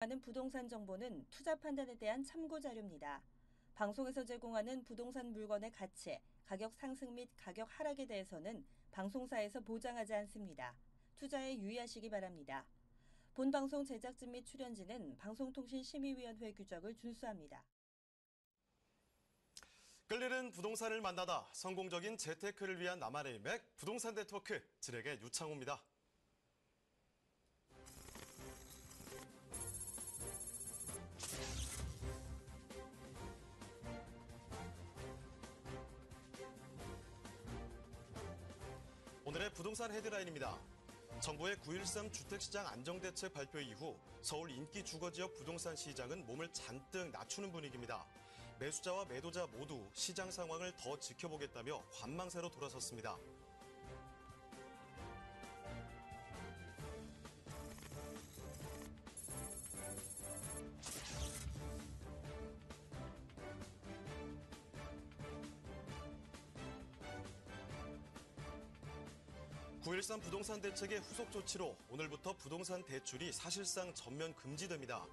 하는 부동산 정보는 투자 판단에 대한 참고 자료입니다. 방송에서 제공하는 부동산 물건의 가치, 가격 상승 및 가격 하락에 대해서는 방송사에서 보장하지 않습니다. 투자에 유의하시기 바랍니다. 본 방송 제작진 및 출연진은 방송통신심의위원회 규정을 준수합니다. 끌리는 부동산을 만나다 성공적인 재테크를 위한 나만의 인맥 부동산 네트워크 진행의 유창호입니다. 오늘의 부동산 헤드라인입니다. 정부의 9.13 주택시장 안정대책 발표 이후 서울 인기 주거지역 부동산 시장은 몸을 잔뜩 낮추는 분위기입니다. 매수자와 매도자 모두 시장 상황을 더 지켜보겠다며 관망세로 돌아섰습니다. (9.13) 부동산 대책의 후속 조치로 오늘부터 부동산 대출이 사실상 전면 금지됩니다.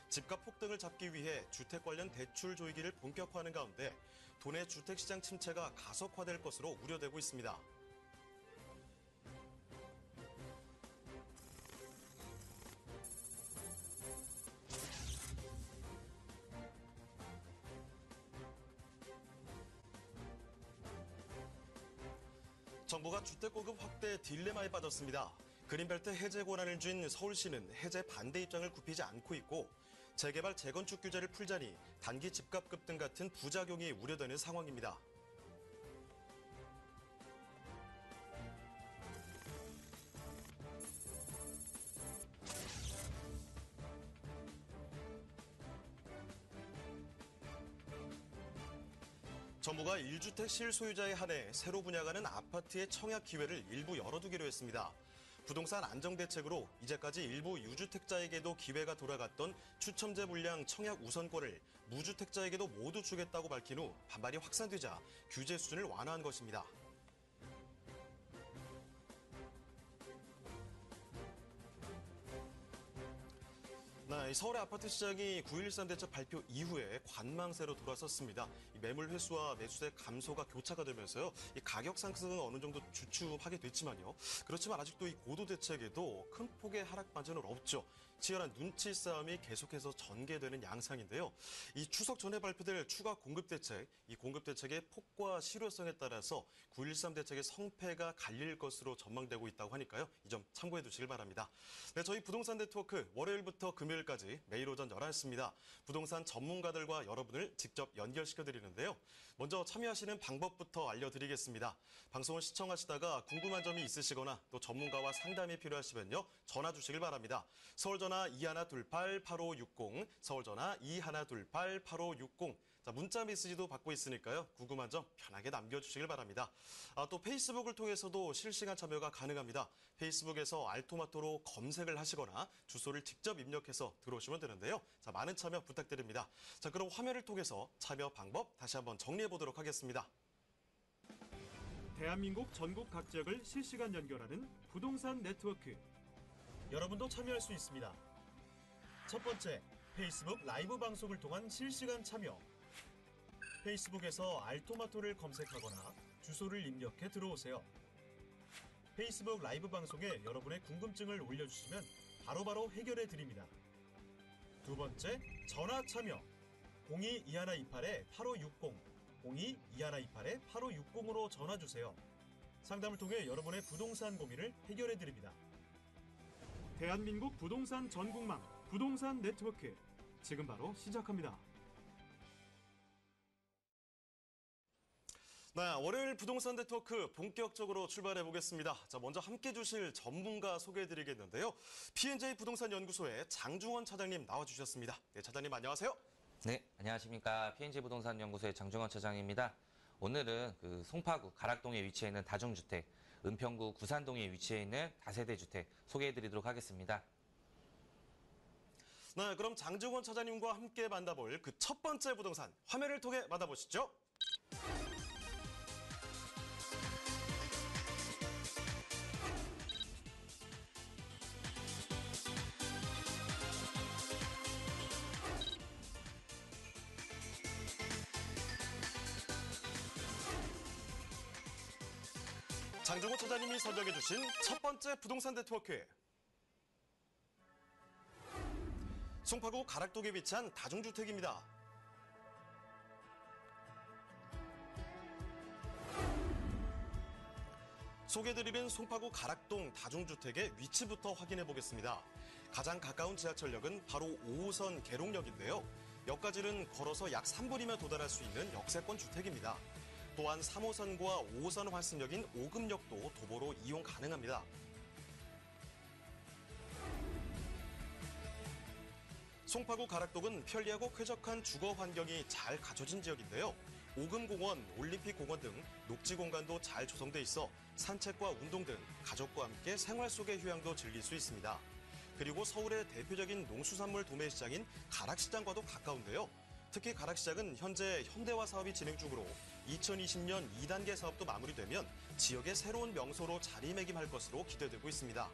집값 폭등을 잡기 위해 주택 관련 대출 조이기를 본격화하는 가운데 도내 주택시장 침체가 가속화될 것으로 우려되고 있습니다. 정부가 주택 공급 확대 딜레마에 빠졌습니다. 그린벨트 해제 권한을 쥔 서울시는 해제 반대 입장을 굽히지 않고 있고 재개발, 재건축 규제를 풀자니 단기 집값 급등 같은 부작용이 우려되는 상황입니다. 정부가 1주택 실소유자에 한해 새로 분양하는 아파트의 청약 기회를 일부 열어두기로 했습니다. 부동산 안정대책으로 이제까지 일부 유주택자에게도 기회가 돌아갔던 추첨제 물량 청약 우선권을 무주택자에게도 모두 주겠다고 밝힌 후 반발이 확산되자 규제 수준을 완화한 것입니다. 서울의 아파트 시장이 9.13 대책 발표 이후에 관망세로 돌아섰습니다. 매물 회수와 매수세 감소가 교차가 되면서요. 이 가격 상승은 어느 정도 주춤하게 됐지만요. 그렇지만 아직도 이 고도 대책에도 큰 폭의 하락 반전은 없죠. 치열한 눈치 싸움이 계속해서 전개되는 양상인데요. 이 추석 전에 발표될 추가 공급 대책, 이 공급 대책의 폭과 실효성에 따라서 9.13 대책의 성패가 갈릴 것으로 전망되고 있다고 하니까요. 이 점 참고해 두시길 바랍니다. 네, 저희 부동산 네트워크 월요일부터 금요일까지 매일 오전 11시입니다. 부동산 전문가들과 여러분을 직접 연결시켜 드리는데요. 먼저 참여하시는 방법부터 알려드리겠습니다. 방송을 시청하시다가 궁금한 점이 있으시거나 또 전문가와 상담이 필요하시면요. 전화 주시길 바랍니다. 서울 전화 2128-8560, 서울 전화 2128-8560. 자, 문자 메시지도 받고 있으니까요. 궁금한 점 편하게 남겨주시길 바랍니다. 또 페이스북을 통해서도 실시간 참여가 가능합니다. 페이스북에서 알토마토로 검색을 하시거나 주소를 직접 입력해서 들어오시면 되는데요. 자, 많은 참여 부탁드립니다. 자, 그럼 화면을 통해서 참여 방법 다시 한번 정리해 보도록 하겠습니다. 대한민국 전국 각 지역을 실시간 연결하는 부동산 네트워크. 여러분도 참여할 수 있습니다. 첫 번째, 페이스북 라이브 방송을 통한 실시간 참여. 페이스북에서 알토마토를 검색하거나 주소를 입력해 들어오세요. 페이스북 라이브 방송에 여러분의 궁금증을 올려주시면 바로바로 해결해 드립니다. 두 번째, 전화 참여. 02-2128-8560, 02-2128-8560으로 전화 주세요. 상담을 통해 여러분의 부동산 고민을 해결해 드립니다. 대한민국 부동산 전국망 부동산 네트워크, 지금 바로 시작합니다. 네, 월요일 부동산 네트워크 본격적으로 출발해 보겠습니다. 자, 먼저 함께 주실 전문가 소개해 드리겠는데요. P&J 부동산 연구소의 장중원 차장님 나와 주셨습니다. 네, 차장님 안녕하세요. 네, 안녕하십니까. P&J 부동산 연구소의 장중원 차장입니다. 오늘은 송파구 가락동에 위치해 있는 다중주택, 은평구 구산동에 위치해 있는 다세대 주택 소개해 드리도록 하겠습니다. 네, 그럼 장중원 차장님과 함께 만나볼 그 첫 번째 부동산 화면을 통해 만나보시죠. 장정호 차장님이 선정해 주신 첫 번째 부동산 네트워크. 송파구 가락동에 위치한 다중주택입니다. 소개드리는 송파구 가락동 다중주택의 위치부터 확인해 보겠습니다. 가장 가까운 지하철역은 바로 5호선 계룡역인데요. 역까지는 걸어서 약 3분이면 도달할 수 있는 역세권 주택입니다. 또한 3호선과 5호선 환승역인 오금역도 도보로 이용 가능합니다. 송파구 가락동은 편리하고 쾌적한 주거 환경이 잘 갖춰진 지역인데요. 오금공원, 올림픽공원 등 녹지 공간도 잘 조성돼 있어 산책과 운동 등 가족과 함께 생활 속의 휴양도 즐길 수 있습니다. 그리고 서울의 대표적인 농수산물 도매시장인 가락시장과도 가까운데요. 특히 가락시장은 현재 현대화 사업이 진행 중으로 2020년 2단계 사업도 마무리되면 지역의 새로운 명소로 자리매김할 것으로 기대되고 있습니다.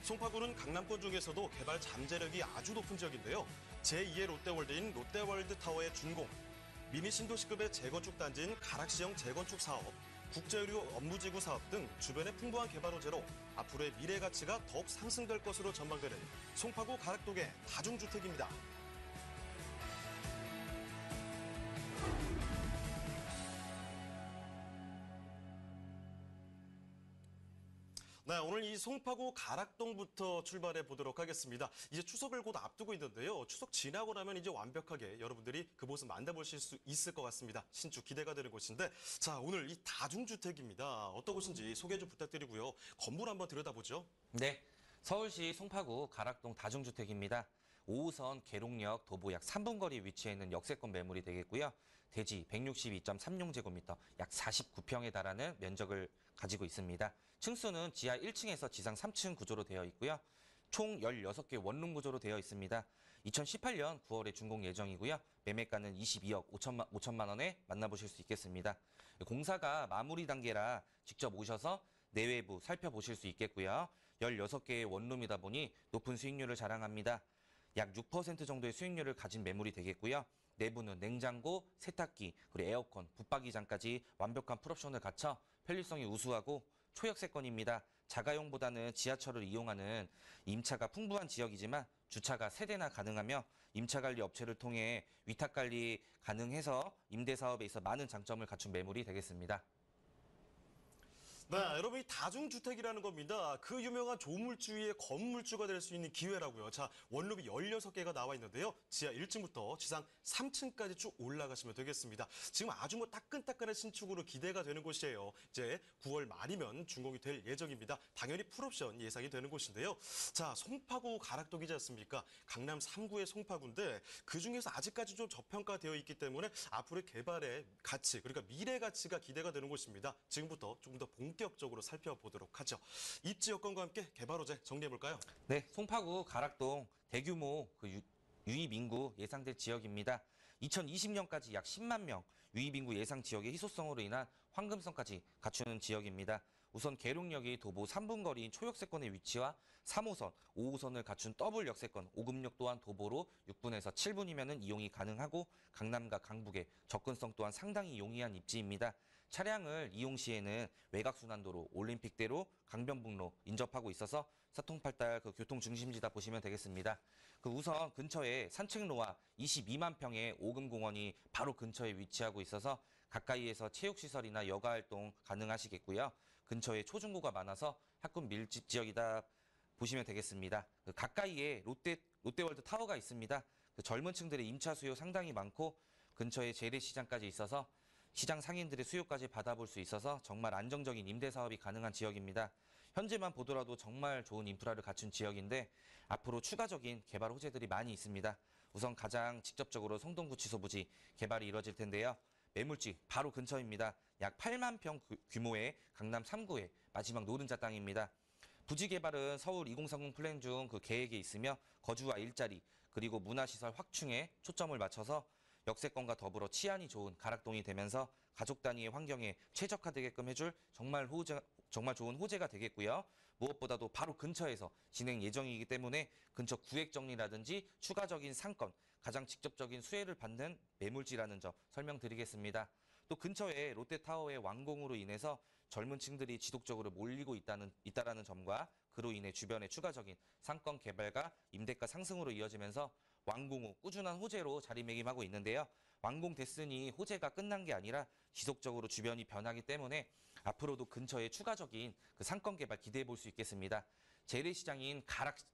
송파구는 강남권 중에서도 개발 잠재력이 아주 높은 지역인데요. 제2의 롯데월드인 롯데월드타워의 준공, 미니 신도시급의 재건축 단지인 가락시형 재건축 사업, 국제의료 업무지구 사업 등 주변의 풍부한 개발 호재로 앞으로의 미래 가치가 더욱 상승될 것으로 전망되는 송파구 가락동의 다중주택입니다. 네, 오늘 이 송파구 가락동부터 출발해 보도록 하겠습니다. 이제 추석을 곧 앞두고 있는데요. 추석 지나고 나면 이제 완벽하게 여러분들이 그 모습 만나보실 수 있을 것 같습니다. 신축 기대가 되는 곳인데, 자, 오늘 이 다중주택입니다. 어떤 곳인지 소개 좀 부탁드리고요. 건물 한번 들여다보죠. 네, 서울시 송파구 가락동 다중주택입니다. 5호선 계룡역 도보 약 3분 거리에 위치해 있는 역세권 매물이 되겠고요. 대지 162.36제곱미터, 약 49평에 달하는 면적을 가지고 있습니다. 층수는 지하 1층에서 지상 3층 구조로 되어 있고요. 총 16개 원룸 구조로 되어 있습니다. 2018년 9월에 준공 예정이고요. 매매가는 22억 5천만 원에 만나보실 수 있겠습니다. 공사가 마무리 단계라 직접 오셔서 내외부 살펴보실 수 있겠고요. 16개의 원룸이다 보니 높은 수익률을 자랑합니다. 약 6% 정도의 수익률을 가진 매물이 되겠고요. 내부는 냉장고, 세탁기, 그리고 에어컨, 붙박이장까지 완벽한 풀옵션을 갖춰 편리성이 우수하고 초역세권입니다. 자가용보다는 지하철을 이용하는 임차가 풍부한 지역이지만 주차가 3대나 가능하며 임차관리 업체를 통해 위탁관리 가능해서 임대사업에 있어 많은 장점을 갖춘 매물이 되겠습니다. 네, 여러분 이 다중주택이라는 겁니다. 그 유명한 조물주의 건물주가 될 수 있는 기회라고요. 자, 원룸이 16개가 나와 있는데요. 지하 1층부터 지상 3층까지 쭉 올라가시면 되겠습니다. 지금 아주 따끈따끈한 신축으로 기대가 되는 곳이에요. 이제 9월 말이면 준공이 될 예정입니다. 당연히 풀옵션 예상이 되는 곳인데요. 자, 송파구 가락동이지 않습니까? 강남 3구의 송파구인데 그중에서 아직까지 좀 저평가되어 있기 때문에 앞으로의 개발의 가치, 그러니까 미래 가치가 기대가 되는 곳입니다. 지금부터 조금 더 본격적으로 살펴보도록 하죠. 입지 여건과 함께 개발 호재 정리해볼까요? 네, 송파구 가락동 대규모 유입 인구 예상될 지역입니다. 2020년까지 약 10만 명 유입 인구 예상 지역의 희소성으로 인한 황금성까지 갖추는 지역입니다. 우선 계룡역이 도보 3분 거리인 초역세권의 위치와 3호선, 5호선을 갖춘 더블 역세권, 오금역 또한 도보로 6분에서 7분이면 이용이 가능하고 강남과 강북의 접근성 또한 상당히 용이한 입지입니다. 차량을 이용 시에는 외곽순환도로, 올림픽대로, 강변북로 인접하고 있어서 사통팔달 교통 중심지다 보시면 되겠습니다. 우선 근처에 산책로와 22만 평의 오금공원이 바로 근처에 위치하고 있어서 가까이에서 체육시설이나 여가활동 가능하시겠고요. 근처에 초중고가 많아서 학군 밀집 지역이다 보시면 되겠습니다. 가까이에 롯데월드 타워가 있습니다. 젊은 층들의 임차 수요 상당히 많고 근처에 재래시장까지 있어서 시장 상인들의 수요까지 받아볼 수 있어서 정말 안정적인 임대 사업이 가능한 지역입니다. 현재만 보더라도 정말 좋은 인프라를 갖춘 지역인데 앞으로 추가적인 개발 호재들이 많이 있습니다. 우선 가장 직접적으로 성동구치소 부지 개발이 이뤄질 텐데요. 매물지 바로 근처입니다. 약 8만 평 규모의 강남 3구의 마지막 노른자 땅입니다. 부지 개발은 서울 2030 플랜 중 계획에 있으며 거주와 일자리 그리고 문화시설 확충에 초점을 맞춰서 역세권과 더불어 치안이 좋은 가락동이 되면서 가족 단위의 환경에 최적화되게끔 해줄 정말 좋은 호재가 되겠고요. 무엇보다도 바로 근처에서 진행 예정이기 때문에 근처 구획 정리라든지 추가적인 상권, 가장 직접적인 수혜를 받는 매물지라는 점 설명드리겠습니다. 또 근처에 롯데타워의 완공으로 인해서 젊은 층들이 지속적으로 몰리고 있다라는 점과 그로 인해 주변의 추가적인 상권 개발과 임대가 상승으로 이어지면서 완공 후 꾸준한 호재로 자리매김하고 있는데요. 완공됐으니 호재가 끝난 게 아니라 지속적으로 주변이 변하기 때문에 앞으로도 근처에 추가적인 그 상권 개발 기대해 볼 수 있겠습니다. 재래시장인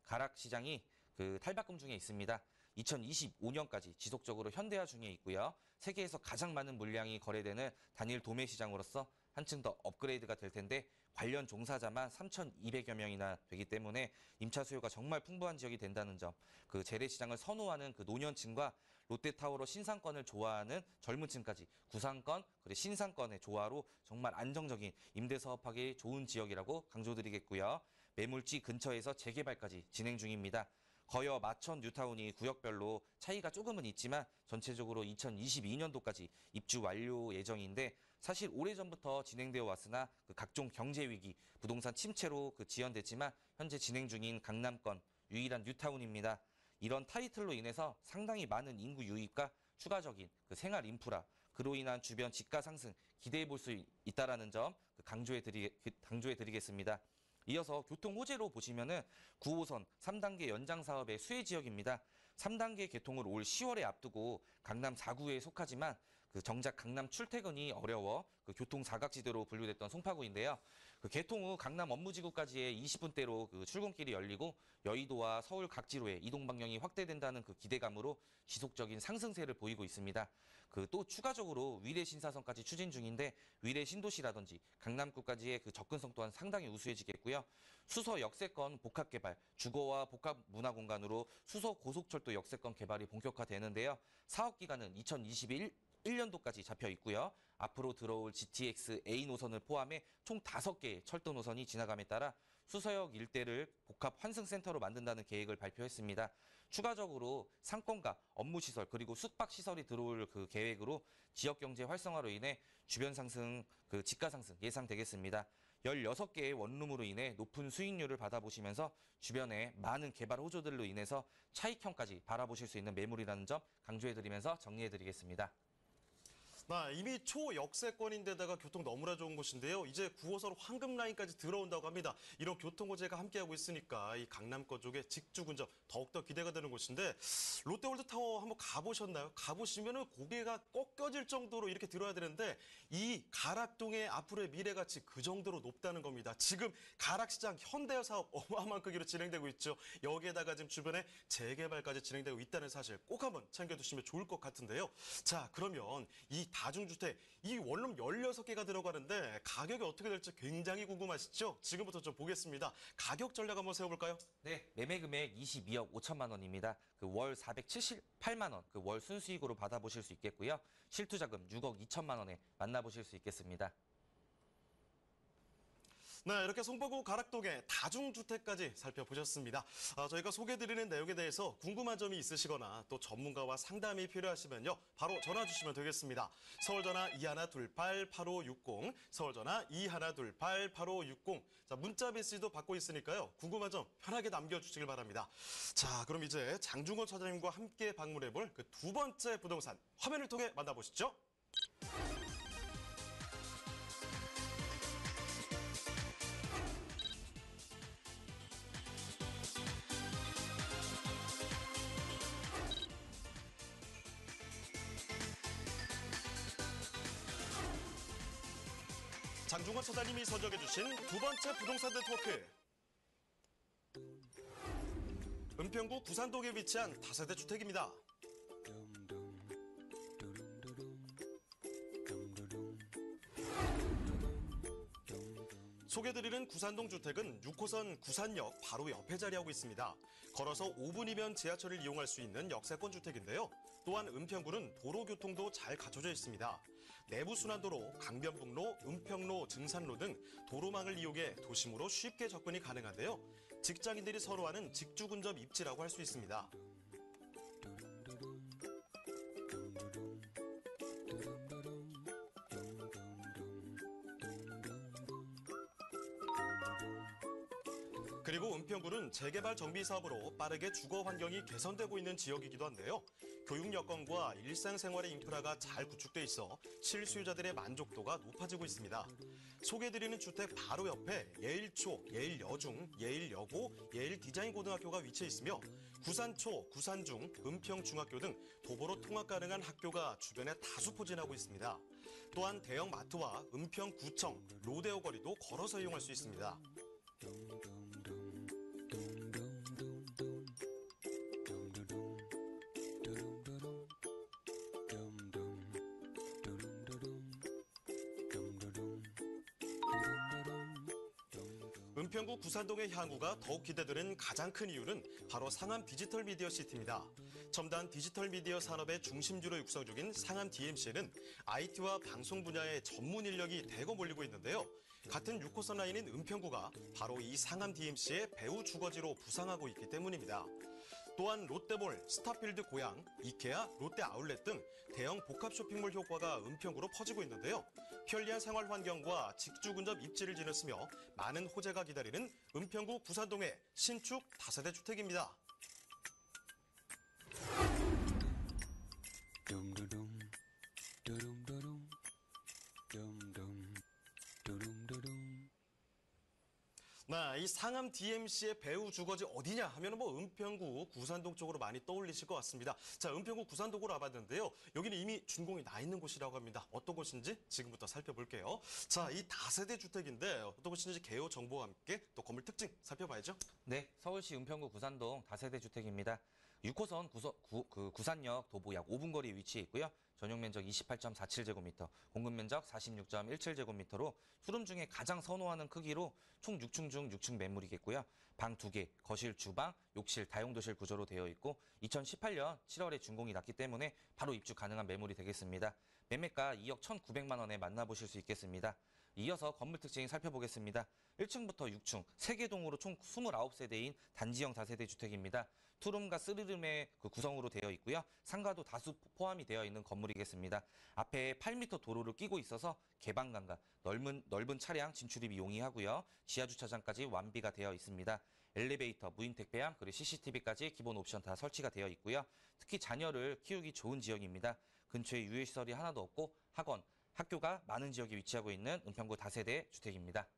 가락시장이 그 탈바꿈 중에 있습니다. 2025년까지 지속적으로 현대화 중에 있고요. 세계에서 가장 많은 물량이 거래되는 단일 도매 시장으로서 한층 더 업그레이드가 될 텐데 관련 종사자만 3,200여 명이나 되기 때문에 임차 수요가 정말 풍부한 지역이 된다는 점, 그 재래시장을 선호하는 그 노년층과 롯데타워로 신상권을 좋아하는 젊은 층까지 구상권 그리고 신상권의 조화로 정말 안정적인 임대 사업하기 좋은 지역이라고 강조드리겠고요. 매물지 근처에서 재개발까지 진행 중입니다. 거여 마천 뉴타운이 구역별로 차이가 조금은 있지만 전체적으로 2022년도까지 입주 완료 예정인데 사실 오래전부터 진행되어 왔으나 그 각종 경제 위기, 부동산 침체로 그 지연됐지만 현재 진행 중인 강남권 유일한 뉴타운입니다. 이런 타이틀로 인해서 상당히 많은 인구 유입과 추가적인 그 생활 인프라, 그로 인한 주변 집가 상승 기대해 볼 수 있다라는 점 강조해 드리겠습니다. 이어서 교통 호재로 보시면은 9호선 3단계 연장 사업의 수혜 지역입니다. 3단계 개통을 올 10월에 앞두고 강남 4구에 속하지만 그 정작 강남 출퇴근이 어려워 그 교통 사각지대로 분류됐던 송파구인데요. 그 개통 후 강남 업무지구까지의 20분대로 그 출근길이 열리고 여의도와 서울 각지로의 이동 방향이 확대된다는 그 기대감으로 지속적인 상승세를 보이고 있습니다. 그 또 추가적으로 위례 신사선까지 추진 중인데 위례 신도시라든지 강남구까지의 그 접근성 또한 상당히 우수해지겠고요. 수서 역세권 복합 개발, 주거와 복합 문화 공간으로 수서 고속철도 역세권 개발이 본격화되는데요. 사업 기간은 2021년도까지 잡혀 있고요. 앞으로 들어올 GTX A 노선을 포함해 총 5개의 철도 노선이 지나감에 따라 수서역 일대를 복합 환승센터로 만든다는 계획을 발표했습니다. 추가적으로 상권과 업무시설 그리고 숙박시설이 들어올 그 계획으로 지역경제 활성화로 인해 주변 상승, 그 집가 상승 예상되겠습니다. 16개의 원룸으로 인해 높은 수익률을 받아보시면서 주변에 많은 개발 호조들로 인해서 차익형까지 바라보실 수 있는 매물이라는 점 강조해드리면서 정리해드리겠습니다. 이미 초역세권인데다가 교통 너무나 좋은 곳인데요. 이제 9호선 황금라인까지 들어온다고 합니다. 이런 교통호재가 함께하고 있으니까 이 강남권 쪽에 직주 근접 더욱더 기대가 되는 곳인데 롯데월드타워 한번 가보셨나요? 가보시면은 고개가 꺾여질 정도로 이렇게 들어야 되는데 이 가락동의 앞으로의 미래 가치 그 정도로 높다는 겁니다. 지금 가락시장 현대화 사업 어마어마한 크기로 진행되고 있죠. 여기에다가 지금 주변에 재개발까지 진행되고 있다는 사실 꼭 한번 챙겨두시면 좋을 것 같은데요. 자, 그러면 이 다중주택, 이 원룸 16개가 들어가는데 가격이 어떻게 될지 굉장히 궁금하시죠? 지금부터 좀 보겠습니다. 가격 전략 한번 세워볼까요? 네, 매매 금액 22억 5천만 원입니다. 그 월 478만 원, 그 월 순수익으로 받아보실 수 있겠고요. 실투자금 6억 2천만 원에 만나보실 수 있겠습니다. 네, 이렇게 송파구 가락동의 다중주택까지 살펴보셨습니다. 저희가 소개해드리는 내용에 대해서 궁금한 점이 있으시거나 또 전문가와 상담이 필요하시면요. 바로 전화 주시면 되겠습니다. 서울전화 2128-8560, 서울전화 2128-8560. 자, 문자 메시지도 받고 있으니까요. 궁금한 점 편하게 남겨주시길 바랍니다. 자, 그럼 이제 장중원 차장님과 함께 방문해볼 그 두 번째 부동산 화면을 통해 만나보시죠. 장중원 차장님이 선정해주신 두 번째 부동산 네트워크. 은평구 구산동에 위치한 다세대 주택입니다. 소개드리는 구산동 주택은 6호선 구산역 바로 옆에 자리하고 있습니다. 걸어서 5분이면 지하철을 이용할 수 있는 역세권 주택인데요. 또한 은평구는 도로교통도 잘 갖춰져 있습니다. 내부순환도로, 강변북로, 은평로, 증산로 등 도로망을 이용해 도심으로 쉽게 접근이 가능한데요. 직장인들이 선호하는 직주근접 입지라고 할 수 있습니다. 그리고 은평구는 재개발 정비 사업으로 빠르게 주거 환경이 개선되고 있는 지역이기도 한데요. 교육 여건과 일상생활의 인프라가 잘 구축돼 있어 실수요자들의 만족도가 높아지고 있습니다. 소개해드리는 주택 바로 옆에 예일초, 예일여중, 예일여고, 예일디자인고등학교가 위치해 있으며 구산초, 구산중, 은평중학교 등 도보로 통학 가능한 학교가 주변에 다수 포진하고 있습니다. 또한 대형 마트와 은평구청, 로데오 거리도 걸어서 이용할 수 있습니다. 은평구 구산동의 향후가 더욱 기대되는 가장 큰 이유는 바로 상암 디지털 미디어 시티입니다. 첨단 디지털 미디어 산업의 중심주로 육성 중인 상암 DMC에는 IT와 방송 분야의 전문 인력이 대거 몰리고 있는데요. 같은 6호선 라인인 은평구가 바로 이 상암 DMC의 배후 주거지로 부상하고 있기 때문입니다. 또한 롯데몰, 스타필드 고양, 이케아, 롯데 아울렛 등 대형 복합 쇼핑몰 효과가 은평구로 퍼지고 있는데요. 편리한 생활 환경과 직주 근접 입지를 지녔으며 많은 호재가 기다리는 은평구 구산동의 신축 다세대 주택입니다. 이 상암 DMC의 배후 주거지 어디냐 하면 은평구 구산동 쪽으로 많이 떠올리실 것 같습니다. 자, 은평구 구산동으로 와봤는데요. 여기는 이미 준공이 나 있는 곳이라고 합니다. 어떤 곳인지 지금부터 살펴볼게요. 자, 이 다세대 주택인데 어떤 곳인지 개요 정보와 함께 또 건물 특징 살펴봐야죠. 네, 서울시 은평구 구산동 다세대 주택입니다. 6호선 구산역 도보 약 5분 거리에 위치해 있고요. 전용 면적 28.47제곱미터, 공급 면적 46.17제곱미터로 투룸 중에 가장 선호하는 크기로 총 6층 중 6층 매물이겠고요. 방 2개, 거실, 주방, 욕실, 다용도실 구조로 되어 있고 2018년 7월에 준공이 났기 때문에 바로 입주 가능한 매물이 되겠습니다. 매매가 2억 1,900만 원에 만나보실 수 있겠습니다. 이어서 건물 특징 살펴보겠습니다. 1층부터 6층, 3개 동으로 총 29세대인 단지형 다세대 주택입니다. 투룸과 쓰리룸의 구성으로 되어 있고요. 상가도 다수 포함이 되어 있는 건물이겠습니다. 앞에 8m 도로를 끼고 있어서 개방감과 넓은 차량 진출입이 용이하고요. 지하 주차장까지 완비가 되어 있습니다. 엘리베이터, 무인 택배함, 그리고 CCTV까지 기본 옵션 다 설치가 되어 있고요. 특히 자녀를 키우기 좋은 지역입니다. 근처에 유해시설이 하나도 없고 학원, 학교가 많은 지역에 위치하고 있는 은평구 다세대 주택입니다.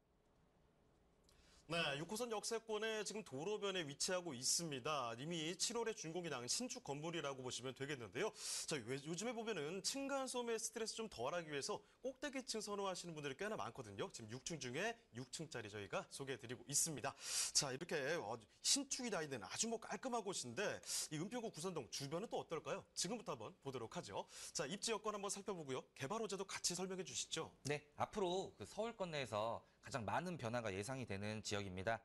네, 6호선 역세권에 지금 도로변에 위치하고 있습니다. 이미 7월에 준공이 난 신축 건물이라고 보시면 되겠는데요. 자, 요즘에 보면은 층간소음의 스트레스 좀 덜하기 위해서 꼭대기층 선호하시는 분들이 꽤나 많거든요. 지금 6층 중에 6층짜리 저희가 소개해드리고 있습니다. 자, 이렇게 신축이 다 있는 아주 깔끔한 곳인데 이 은평구 구산동 주변은 또 어떨까요? 지금부터 한번 보도록 하죠. 자, 입지 여건 한번 살펴보고요. 개발 호재도 같이 설명해 주시죠. 네, 앞으로 서울권 내에서 가장 많은 변화가 예상이 되는 지역입니다.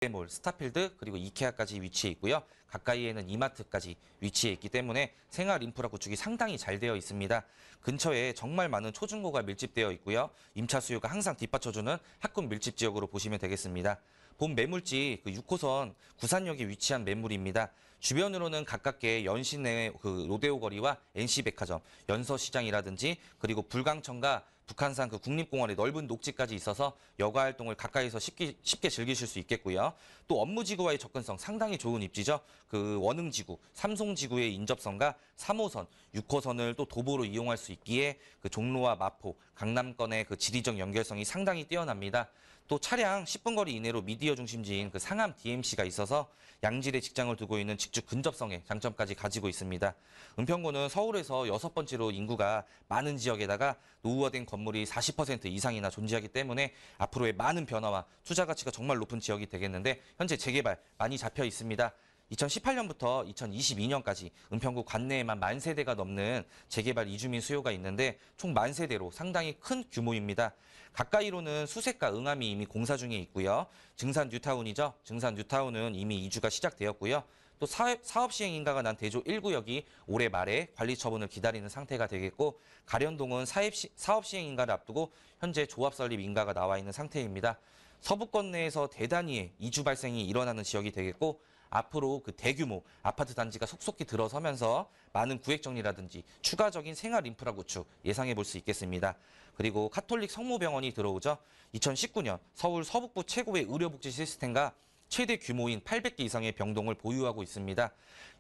롯데몰, 스타필드, 그리고 이케아까지 위치해 있고요. 가까이에는 이마트까지 위치해 있기 때문에 생활 인프라 구축이 상당히 잘 되어 있습니다. 근처에 정말 많은 초중고가 밀집되어 있고요. 임차 수요가 항상 뒷받쳐주는 학군 밀집 지역으로 보시면 되겠습니다. 본 매물지 6호선 구산역에 위치한 매물입니다. 주변으로는 가깝게 연신내 로데오 거리와 NC백화점, 연서시장이라든지 그리고 불광천과 북한산 국립공원의 넓은 녹지까지 있어서 여가 활동을 가까이서 쉽게 즐기실 수 있겠고요. 또 업무지구와의 접근성 상당히 좋은 입지죠. 원흥지구, 삼송지구의 인접성과 3호선, 6호선을 또 도보로 이용할 수 있기에 종로와 마포, 강남권의 지리적 연결성이 상당히 뛰어납니다. 또 차량 10분 거리 이내로 미디어 중심지인 상암 DMC가 있어서 양질의 직장을 두고 있는 직주 근접성의 장점까지 가지고 있습니다. 은평구는 서울에서 6번째로 인구가 많은 지역에다가 노후화된 건물이 40% 이상이나 존재하기 때문에 앞으로의 많은 변화와 투자 가치가 정말 높은 지역이 되겠는데 현재 재개발 많이 잡혀 있습니다. 2018년부터 2022년까지 은평구 관내에만 10,000세대가 넘는 재개발 이주민 수요가 있는데 총 10,000세대로 상당히 큰 규모입니다. 가까이로는 수색과 응암이 이미 공사 중에 있고요. 증산 뉴타운이죠. 증산 뉴타운은 이미 이주가 시작되었고요. 또 사업 시행 인가가 난 대조 1구역이 올해 말에 관리 처분을 기다리는 상태가 되겠고 가련동은 사업 시행 인가를 앞두고 현재 조합 설립 인가가 나와 있는 상태입니다. 서부권 내에서 대단위의 이주 발생이 일어나는 지역이 되겠고 앞으로 그 대규모 아파트 단지가 속속히 들어서면서 많은 구획 정리라든지 추가적인 생활 인프라 구축 예상해 볼 수 있겠습니다. 그리고 카톨릭 성모병원이 들어오죠. 2019년 서울 서북부 최고의 의료복지 시스템과 최대 규모인 800개 이상의 병동을 보유하고 있습니다.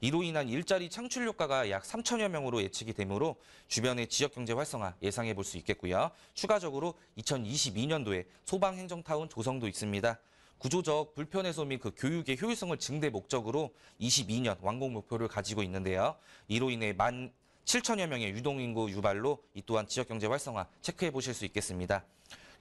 이로 인한 일자리 창출 효과가 약 3천여 명으로 예측이 되므로 주변의 지역경제 활성화 예상해 볼 수 있겠고요. 추가적으로 2022년도에 소방행정타운 조성도 있습니다. 구조적 불편 해소 및 그 교육의 효율성을 증대 목적으로 22년 완공 목표를 가지고 있는데요. 이로 인해 17,000여 명의 유동인구 유발로 이 또한 지역경제 활성화 체크해 보실 수 있겠습니다.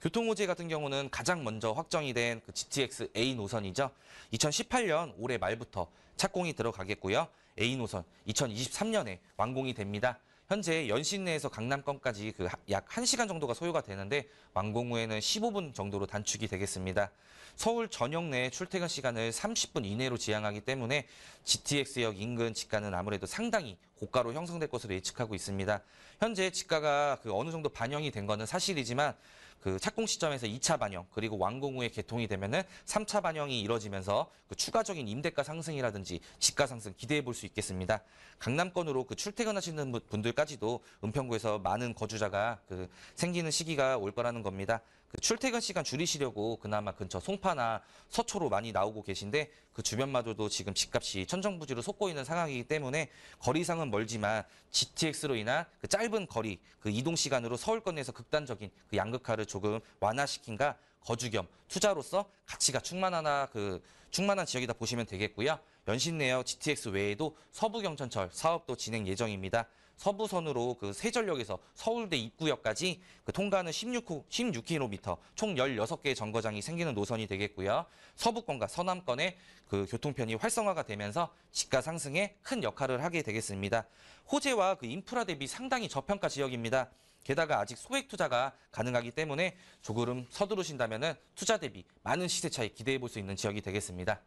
교통호재 같은 경우는 가장 먼저 확정이 된 그 GTX A 노선이죠. 2018년 올해 말부터 착공이 들어가겠고요. A 노선 2023년에 완공이 됩니다. 현재 연신내에서 강남권까지 그 약 1시간 정도가 소요가 되는데 완공 후에는 15분 정도로 단축이 되겠습니다. 서울 전역 내 출퇴근 시간을 30분 이내로 지향하기 때문에 GTX역 인근 지가는 아무래도 상당히 고가로 형성될 것으로 예측하고 있습니다. 현재 지가가 그 어느 정도 반영이 된 거는 사실이지만 그 착공 시점에서 2차 반영 그리고 완공 후에 개통이 되면은 3차 반영이 이뤄지면서 그 추가적인 임대가 상승이라든지 지가 상승 기대해 볼 수 있겠습니다. 강남권으로 그 출퇴근하시는 분들까지도 은평구에서 많은 거주자가 그 생기는 시기가 올 거라는 겁니다. 그 출퇴근 시간 줄이시려고 그나마 근처 송파나 서초로 많이 나오고 계신데 그 주변마저도 지금 집값이 천정부지로 솟고 있는 상황이기 때문에 거리상은 멀지만 GTX로 인한 그 짧은 거리 그 이동 시간으로 서울권 내에서 극단적인 그 양극화를 조금 완화시킨가 거주 겸 투자로서 가치가 충만한 지역이다 보시면 되겠고요. 연신내역 GTX 외에도 서부경천철 사업도 진행 예정입니다. 서부선으로 그 세전역에서 서울대 입구역까지 그 통과는 16km, 총 16개의 정거장이 생기는 노선이 되겠고요. 서부권과 서남권의 그 교통편이 활성화가 되면서 지가 상승에 큰 역할을 하게 되겠습니다. 호재와 그 인프라 대비 상당히 저평가 지역입니다. 게다가 아직 소액 투자가 가능하기 때문에 조금 서두르신다면은 투자 대비 많은 시세 차이 기대해 볼 수 있는 지역이 되겠습니다.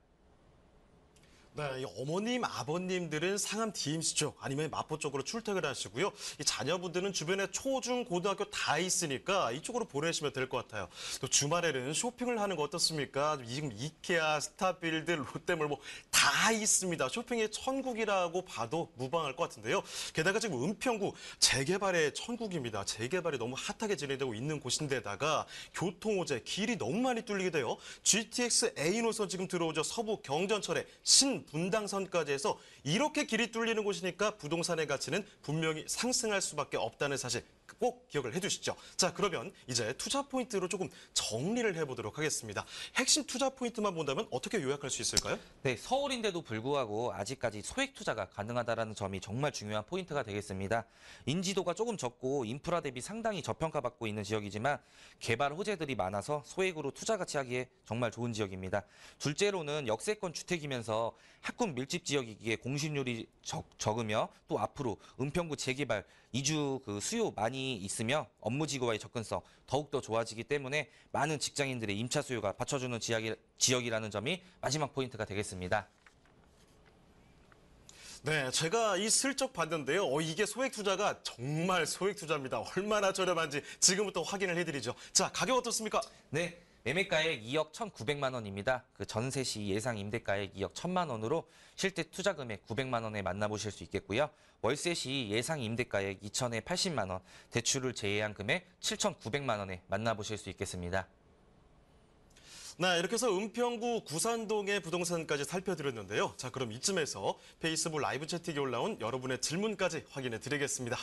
네, 이 어머님, 아버님들은 상암 DMC 쪽 아니면 마포 쪽으로 출퇴근을 하시고요. 이 자녀분들은 주변에 초, 중, 고등학교 다 있으니까 이쪽으로 보내시면 될 것 같아요. 또 주말에는 쇼핑을 하는 거 어떻습니까? 지금 이케아, 스타빌드, 롯데몰 뭐 다 있습니다. 쇼핑의 천국이라고 봐도 무방할 것 같은데요. 게다가 지금 은평구 재개발의 천국입니다. 재개발이 너무 핫하게 진행되고 있는 곳인데다가 교통호재, 길이 너무 많이 뚫리게 돼요. GTX A 노선 지금 들어오죠. 서부 경전철에 분당선까지 해서 이렇게 길이 뚫리는 곳이니까 부동산의 가치는 분명히 상승할 수밖에 없다는 사실 꼭 기억을 해두시죠. 자, 그러면 이제 투자 포인트로 조금 정리를 해보도록 하겠습니다. 핵심 투자 포인트만 본다면 어떻게 요약할 수 있을까요? 네, 서울인데도 불구하고 아직까지 소액 투자가 가능하다는 점이 정말 중요한 포인트가 되겠습니다. 인지도가 조금 적고 인프라 대비 상당히 저평가받고 있는 지역이지만 개발 호재들이 많아서 소액으로 투자 같이 하기에 정말 좋은 지역입니다. 둘째로는 역세권 주택이면서 학군 밀집 지역이기에 공실률이 적으며 또 앞으로 은평구 재개발 이주 그 수요 많이 있으며 업무지구와의 접근성 더욱더 좋아지기 때문에 많은 직장인들의 임차 수요가 받쳐주는 지역이라는 점이 마지막 포인트가 되겠습니다. 네, 제가 이 슬쩍 봤는데요. 이게 소액 투자가 정말 소액 투자입니다. 얼마나 저렴한지 지금부터 확인을 해드리죠. 자, 가격 어떻습니까? 네, 매매가액 2억 1,900만 원입니다. 그 전세 시 예상 임대가액 2억 1,000만 원으로 실제 투자 금액 900만 원에 만나보실 수 있겠고요. 월세 시 예상 임대가액 2천에 80만 원, 대출을 제외한 금액 7,900만 원에 만나보실 수 있겠습니다. 네, 이렇게 해서 은평구 구산동의 부동산까지 살펴드렸는데요. 자, 그럼 이쯤에서 페이스북 라이브 채팅에 올라온 여러분의 질문까지 확인해 드리겠습니다.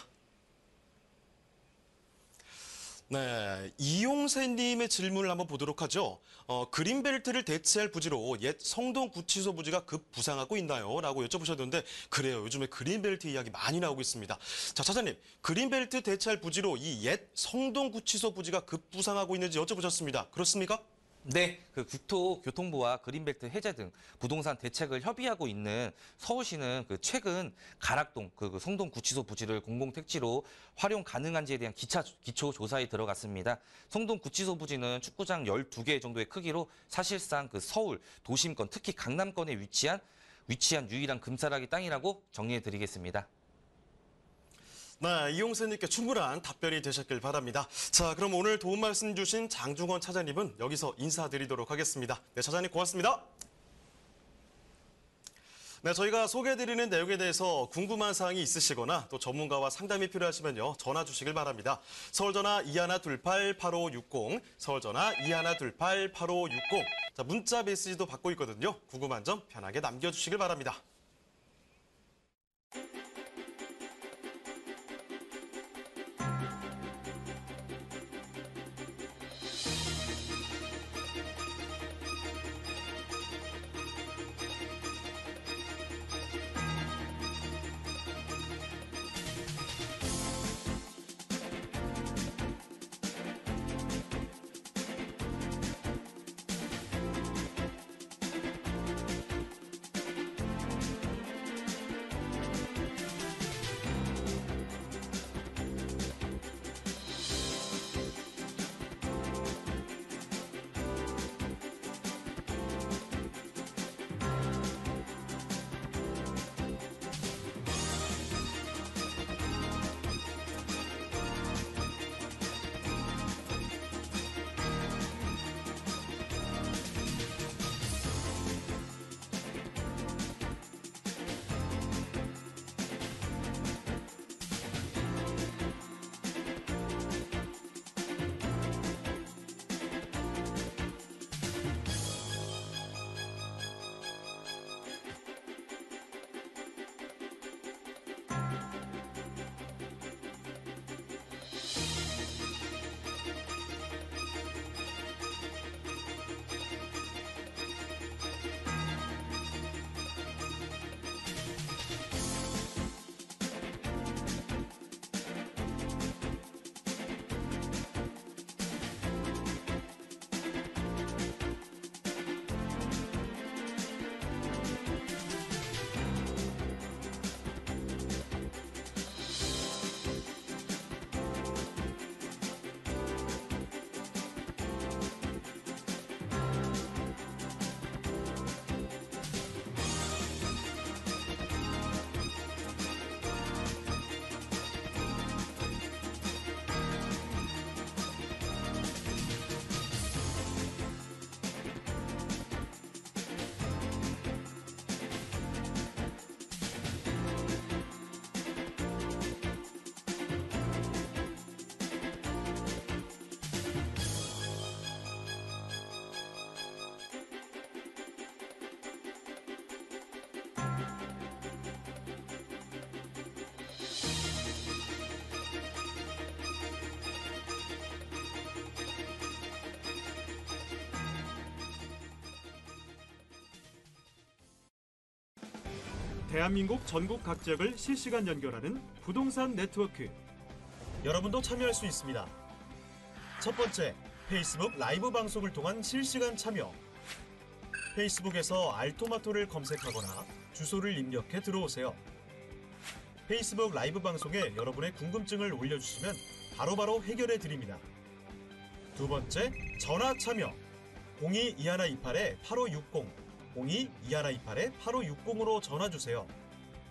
네, 이용세님의 질문을 한번 보도록 하죠. 그린벨트를 대체할 부지로 옛 성동구치소 부지가 급 부상하고 있나요? 라고 여쭤보셨는데 그래요. 요즘에 그린벨트 이야기 많이 나오고 있습니다. 자, 차장님, 그린벨트 대체할 부지로 이 옛 성동구치소 부지가 급 부상하고 있는지 여쭤보셨습니다. 그렇습니까? 네, 그 국토교통부와 그린벨트 해제 등 부동산 대책을 협의하고 있는 서울시는 그 최근 가락동 그 성동구치소 부지를 공공택지로 활용 가능한지에 대한 기초 조사에 들어갔습니다. 성동구치소 부지는 축구장 12개 정도의 크기로 사실상 그 서울 도심권 특히 강남권에 위치한 유일한 금싸라기 땅이라고 정리해드리겠습니다. 네, 이용세님께 충분한 답변이 되셨길 바랍니다. 자, 그럼 오늘 도움 말씀 주신 장중원 차장님은 여기서 인사드리도록 하겠습니다. 네, 차장님 고맙습니다. 네, 저희가 소개해드리는 내용에 대해서 궁금한 사항이 있으시거나 또 전문가와 상담이 필요하시면요. 전화 주시길 바랍니다. 서울전화 2128-8560, 서울전화 2128-8560. 자, 문자 메시지도 받고 있거든요. 궁금한 점 편하게 남겨주시길 바랍니다. 대한민국 전국 각 지역을 실시간 연결하는 부동산 네트워크. 여러분도 참여할 수 있습니다. 첫 번째, 페이스북 라이브 방송을 통한 실시간 참여. 페이스북에서 알토마토를 검색하거나 주소를 입력해 들어오세요. 페이스북 라이브 방송에 여러분의 궁금증을 올려주시면 바로바로 해결해 드립니다. 두 번째, 전화 참여. 02-2128-8560, 02-2128-8560으로 전화 주세요.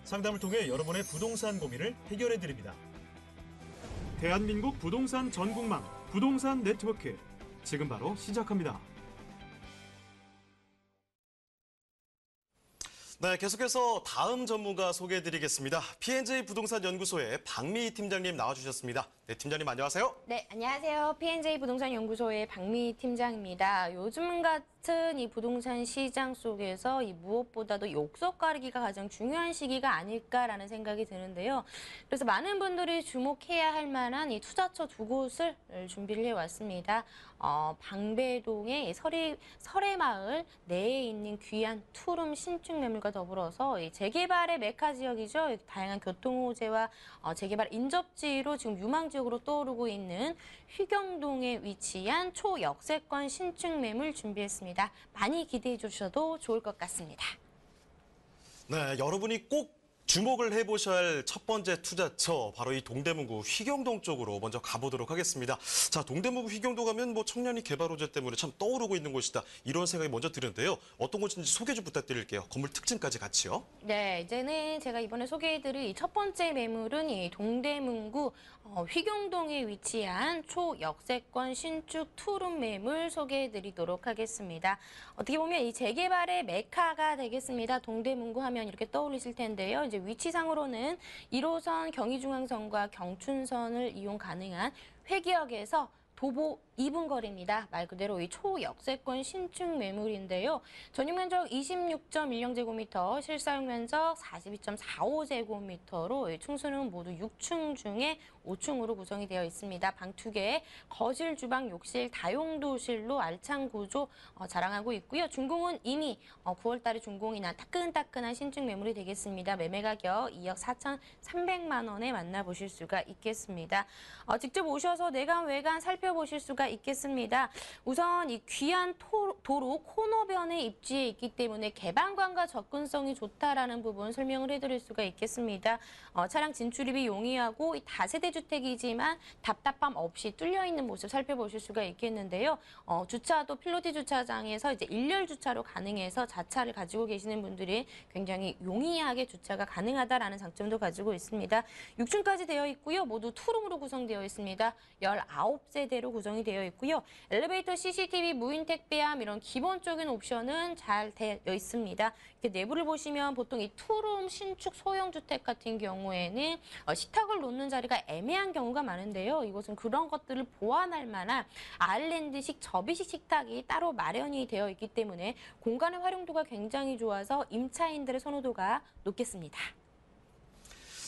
상담을 통해 여러분의 부동산 고민을 해결해 드립니다. 대한민국 부동산 전국망 부동산 네트워크, 지금 바로 시작합니다. 네, 계속해서 다음 전문가 소개해드리겠습니다. P&J 부동산 연구소의 박미희 팀장님 나와주셨습니다. 네, 팀장님 안녕하세요. 네, 안녕하세요. P&J 부동산 연구소의 박미희 팀장입니다. 요즘 같은 이 부동산 시장 속에서 이 무엇보다도 욕석 가리기가 가장 중요한 시기가 아닐까라는 생각이 드는데요. 그래서 많은 분들이 주목해야 할 만한 이 투자처 두 곳을 준비를 해왔습니다. 방배동의 설해마을 내에 있는 귀한 투룸 신축 매물과 더불어서 이 재개발의 메카 지역이죠. 다양한 교통호재와 재개발 인접지로 지금 유망지역으로 떠오르고 있는 휘경동에 위치한 초역세권 신축 매물 준비했습니다. 많이 기대해 주셔도 좋을 것 같습니다. 네, 여러분이 꼭 주목을 해보셔야 할 첫 번째 투자처, 바로 이 동대문구 휘경동 쪽으로 먼저 가보도록 하겠습니다. 자, 동대문구 휘경동 가면 뭐 청량리 개발 호재 때문에 참 떠오르고 있는 곳이다, 이런 생각이 먼저 드는데요. 어떤 곳인지 소개 좀 부탁드릴게요. 건물 특징까지 같이요. 네, 이제는 제가 이번에 소개해드릴 이 첫 번째 매물은 이 동대문구 휘경동에 위치한 초역세권 신축 투룸 매물 소개해드리도록 하겠습니다. 어떻게 보면 이 재개발의 메카가 되겠습니다. 동대문구 하면 이렇게 떠올리실 텐데요. 이제 위치상으로는 1호선 경의중앙선과 경춘선을 이용 가능한 회기역에서 도보 2분 거리입니다. 말 그대로 이 초역세권 신축 매물인데요. 전용 면적 26.10제곱미터, 실사용 면적 42.45제곱미터로 층수는 모두 6층 중에 5층으로 구성이 되어 있습니다. 방 2개, 거실, 주방, 욕실, 다용도실로 알찬 구조 자랑하고 있고요. 준공은 이미 9월 달에 준공이 난 따끈따끈한 신축 매물이 되겠습니다. 매매 가격 2억 4,300만 원에 만나보실 수가 있겠습니다. 직접 오셔서 내관, 외관 살펴보실 수가 있겠습니다. 우선 이 귀한 도로 코너변에 입지해 있기 때문에 개방감과 접근성이 좋다라는 부분 설명을 해드릴 수가 있겠습니다. 차량 진출입이 용이하고 이 다세대 주택이지만 답답함 없이 뚫려 있는 모습 살펴보실 수가 있겠는데요. 주차도 필로티 주차장에서 이제 일렬 주차로 가능해서 자차를 가지고 계시는 분들이 굉장히 용이하게 주차가 가능하다라는 장점도 가지고 있습니다. 6층까지 되어 있고요. 모두 투룸으로 구성되어 있습니다. 19세대로 구성이 되어 있고요. 엘리베이터, CCTV, 무인 택배함 이런 기본적인 옵션은 잘 되어 있습니다. 이렇게 내부를 보시면 보통 이 투룸 신축 소형 주택 같은 경우에는 식탁을 놓는 자리가 애매한 경우가 많은데요. 이곳은 그런 것들을 보완할 만한 아일랜드식 접이식 식탁이 따로 마련이 되어 있기 때문에 공간의 활용도가 굉장히 좋아서 임차인들의 선호도가 높겠습니다.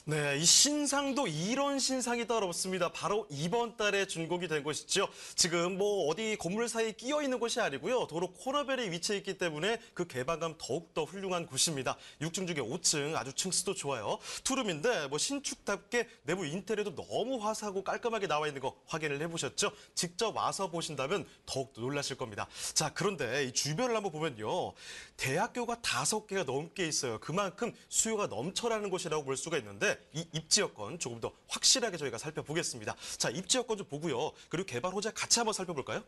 네, 이 신상도 이런 신상이 따로 없습니다. 바로 이번 달에 준공이 된 곳이죠. 지금 뭐 어디 건물 사이에 끼어 있는 곳이 아니고요. 도로 코너벨에 위치해 있기 때문에 그 개방감 더욱더 훌륭한 곳입니다. 6층 중에 5층, 아주 층수도 좋아요. 투룸인데 뭐 신축답게 내부 인테리어도 너무 화사하고 깔끔하게 나와 있는 거 확인을 해보셨죠? 직접 와서 보신다면 더욱 놀라실 겁니다. 자, 그런데 이 주변을 한번 보면요. 대학교가 5개가 넘게 있어요. 그만큼 수요가 넘쳐나는 곳이라고 볼 수가 있는데 이 입지 여건 조금 더 확실하게 저희가 살펴보겠습니다. 자, 입지 여건 좀 보고요. 그리고 개발 호재 같이 한번 살펴볼까요?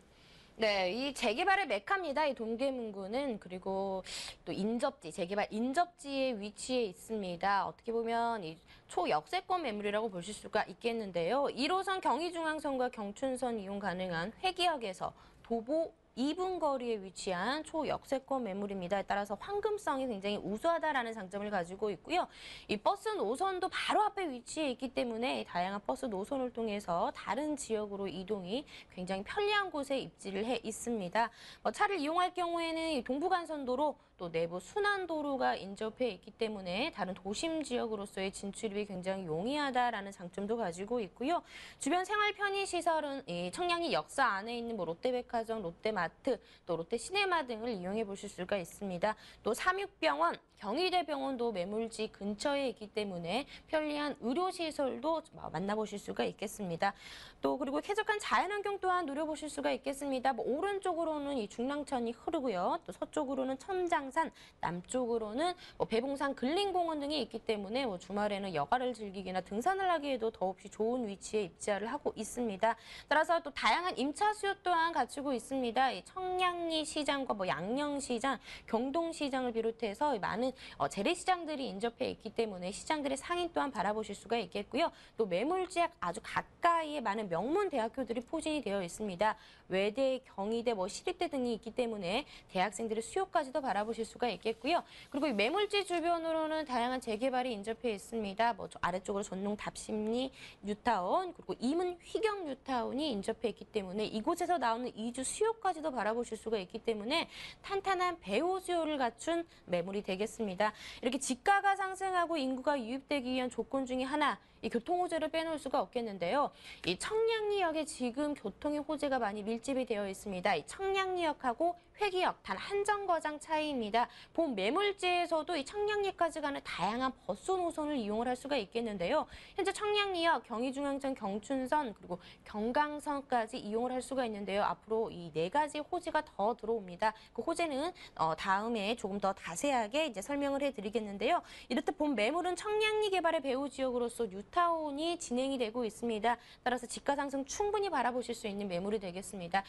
네, 이 재개발의 메카입니다. 이 동대문구는. 그리고 또 인접지, 재개발 인접지에 위치해 있습니다. 어떻게 보면 이 초역세권 매물이라고 보실 수가 있겠는데요. 1호선 경의중앙선과 경춘선 이용 가능한 회기역에서 도보 2분 거리에 위치한 초역세권 매물입니다. 따라서 황금성이 굉장히 우수하다라는 장점을 가지고 있고요. 이 버스 노선도 바로 앞에 위치해 있기 때문에 다양한 버스 노선을 통해서 다른 지역으로 이동이 굉장히 편리한 곳에 입지를 해 있습니다. 차를 이용할 경우에는 이 동부간선도로 또 내부 순환도로가 인접해 있기 때문에 다른 도심 지역으로서의 진출입이 굉장히 용이하다라는 장점도 가지고 있고요. 주변 생활 편의 시설은 이 청량리 역사 안에 있는 뭐 롯데백화점, 롯데마트, 또 롯데시네마 등을 이용해 보실 수가 있습니다. 또 삼육병원, 경희대병원도 매물지 근처에 있기 때문에 편리한 의료시설도 만나보실 수가 있겠습니다. 또 그리고 쾌적한 자연환경 또한 누려보실 수가 있겠습니다. 오른쪽으로는 이 중랑천이 흐르고요. 또 서쪽으로는 천장산, 남쪽으로는 배봉산 근린공원 등이 있기 때문에 주말에는 여가를 즐기기나 등산을 하기에도 더없이 좋은 위치에 입지를 하고 있습니다. 따라서 또 다양한 임차 수요 또한 갖추고 있습니다. 이 청량리 시장과 양령시장, 경동시장을 비롯해서 많은 재래시장들이 인접해 있기 때문에 시장들의 상인 또한 바라보실 수가 있겠고요. 또 매물지역 아주 가까이에 많은 명문 대학교들이 포진이 되어 있습니다. 외대, 경희대, 시립대 등이 있기 때문에 대학생들의 수요까지도 바라보실 수가 있겠고요. 그리고 이 매물지 주변으로는 다양한 재개발이 인접해 있습니다. 아래쪽으로 전농 답심리 뉴타운, 그리고 이문 휘경 뉴타운이 인접해 있기 때문에 이곳에서 나오는 이주 수요까지도 바라보실 수가 있기 때문에 탄탄한 배후 수요를 갖춘 매물이 되겠습니다. 이렇게 지가가 상승하고 인구가 유입되기 위한 조건 중에 하나, 이 교통 호재를 빼놓을 수가 없겠는데요. 이 청량리역에 지금 교통의 호재가 많이 밀집이 되어 있습니다. 이 청량리역하고 회기역 단 한 정거장 차이입니다. 본 매물지에서도 이 청량리까지 가는 다양한 버스 노선을 이용을 할 수가 있겠는데요. 현재 청량리역, 경의중앙선, 경춘선 그리고 경강선까지 이용을 할 수가 있는데요. 앞으로 이 네 가지 호재가 더 들어옵니다. 그 호재는 다음에 조금 더 자세하게 이제 설명을 해드리겠는데요. 이렇듯 본 매물은 청량리 개발의 배후 지역으로서 뉴타운이 진행이 되고 있습니다. 따라서 지가 상승 충분히 바라보실 수 있는 매물이 되겠습니다.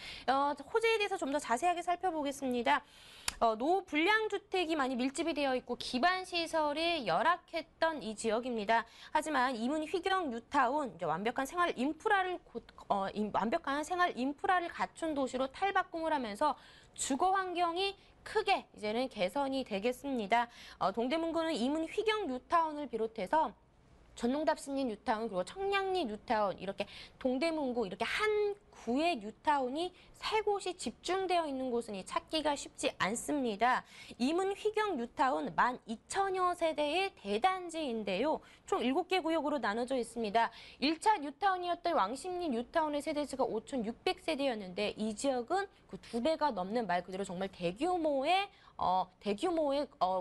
호재에 대해서 좀 더 자세하게 살펴보겠습니다. 노불량 주택이 많이 밀집이 되어 있고 기반 시설이 열악했던 이 지역입니다. 하지만 이문 휘경 뉴타운 이제 완벽한 생활 인프라를 갖춘 도시로 탈바꿈을 하면서 주거 환경이 크게 이제는 개선이 되겠습니다. 동대문구는 이문 휘경 뉴타운을 비롯해서 전농답신리 뉴타운 그리고 청량리 뉴타운 이렇게 동대문구 이렇게 한 구의 뉴타운이 세 곳이 집중되어 있는 곳은 찾기가 쉽지 않습니다. 이문 휘경 뉴타운 12,000여 세대의 대단지인데요. 총 7개 구역으로 나눠져 있습니다. 1차 뉴타운이었던 왕십리 뉴타운의 세대수가 5,600세대였는데 이 지역은 그 2배가 넘는 말 그대로 정말 대규모의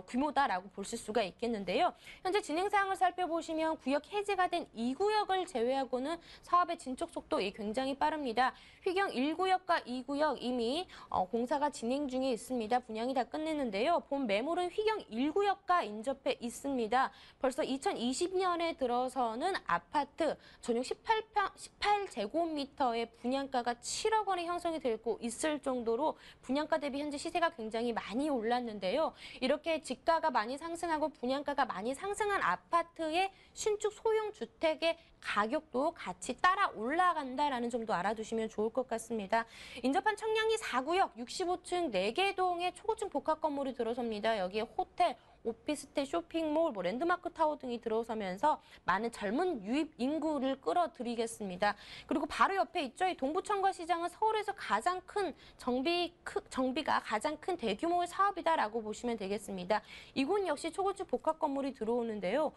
규모다라고 보실 수가 있겠는데요. 현재 진행 사항을 살펴보시면 구역 해제가 된 2구역을 제외하고는 사업의 진척 속도 굉장히 빠릅니다. 휘경 1구역과 2구역 이미 공사가 진행 중에 있습니다. 분양이 다 끝냈는데요. 본 매물은 휘경 1구역과 인접해 있습니다. 벌써 2020년에 들어서는 아파트 전용 18제곱미터의 분양가가 7억 원에 형성이 되고 있을 정도로 분양가 대비 현재 시세가 굉장히 많이 올랐는데요. 이렇게 지가가 많이 상승하고 분양가가 많이 상승한 아파트의 신축 소형 주택의 가격도 같이 따라 올라간다라는 점도 알아두시면 좋을 것 같습니다. 인접한 청량리 4구역 65층 4개 동의 초고층 복합 건물이 들어섭니다. 여기에 호텔, 오피스텔, 쇼핑몰, 랜드마크 타워 등이 들어서면서 많은 젊은 유입 인구를 끌어들이겠습니다. 그리고 바로 옆에 있죠. 이 동부청과시장은 서울에서 가장 큰 정비가 가장 큰 대규모의 사업이다라고 보시면 되겠습니다. 이곳 역시 초고층 복합 건물이 들어오는데요.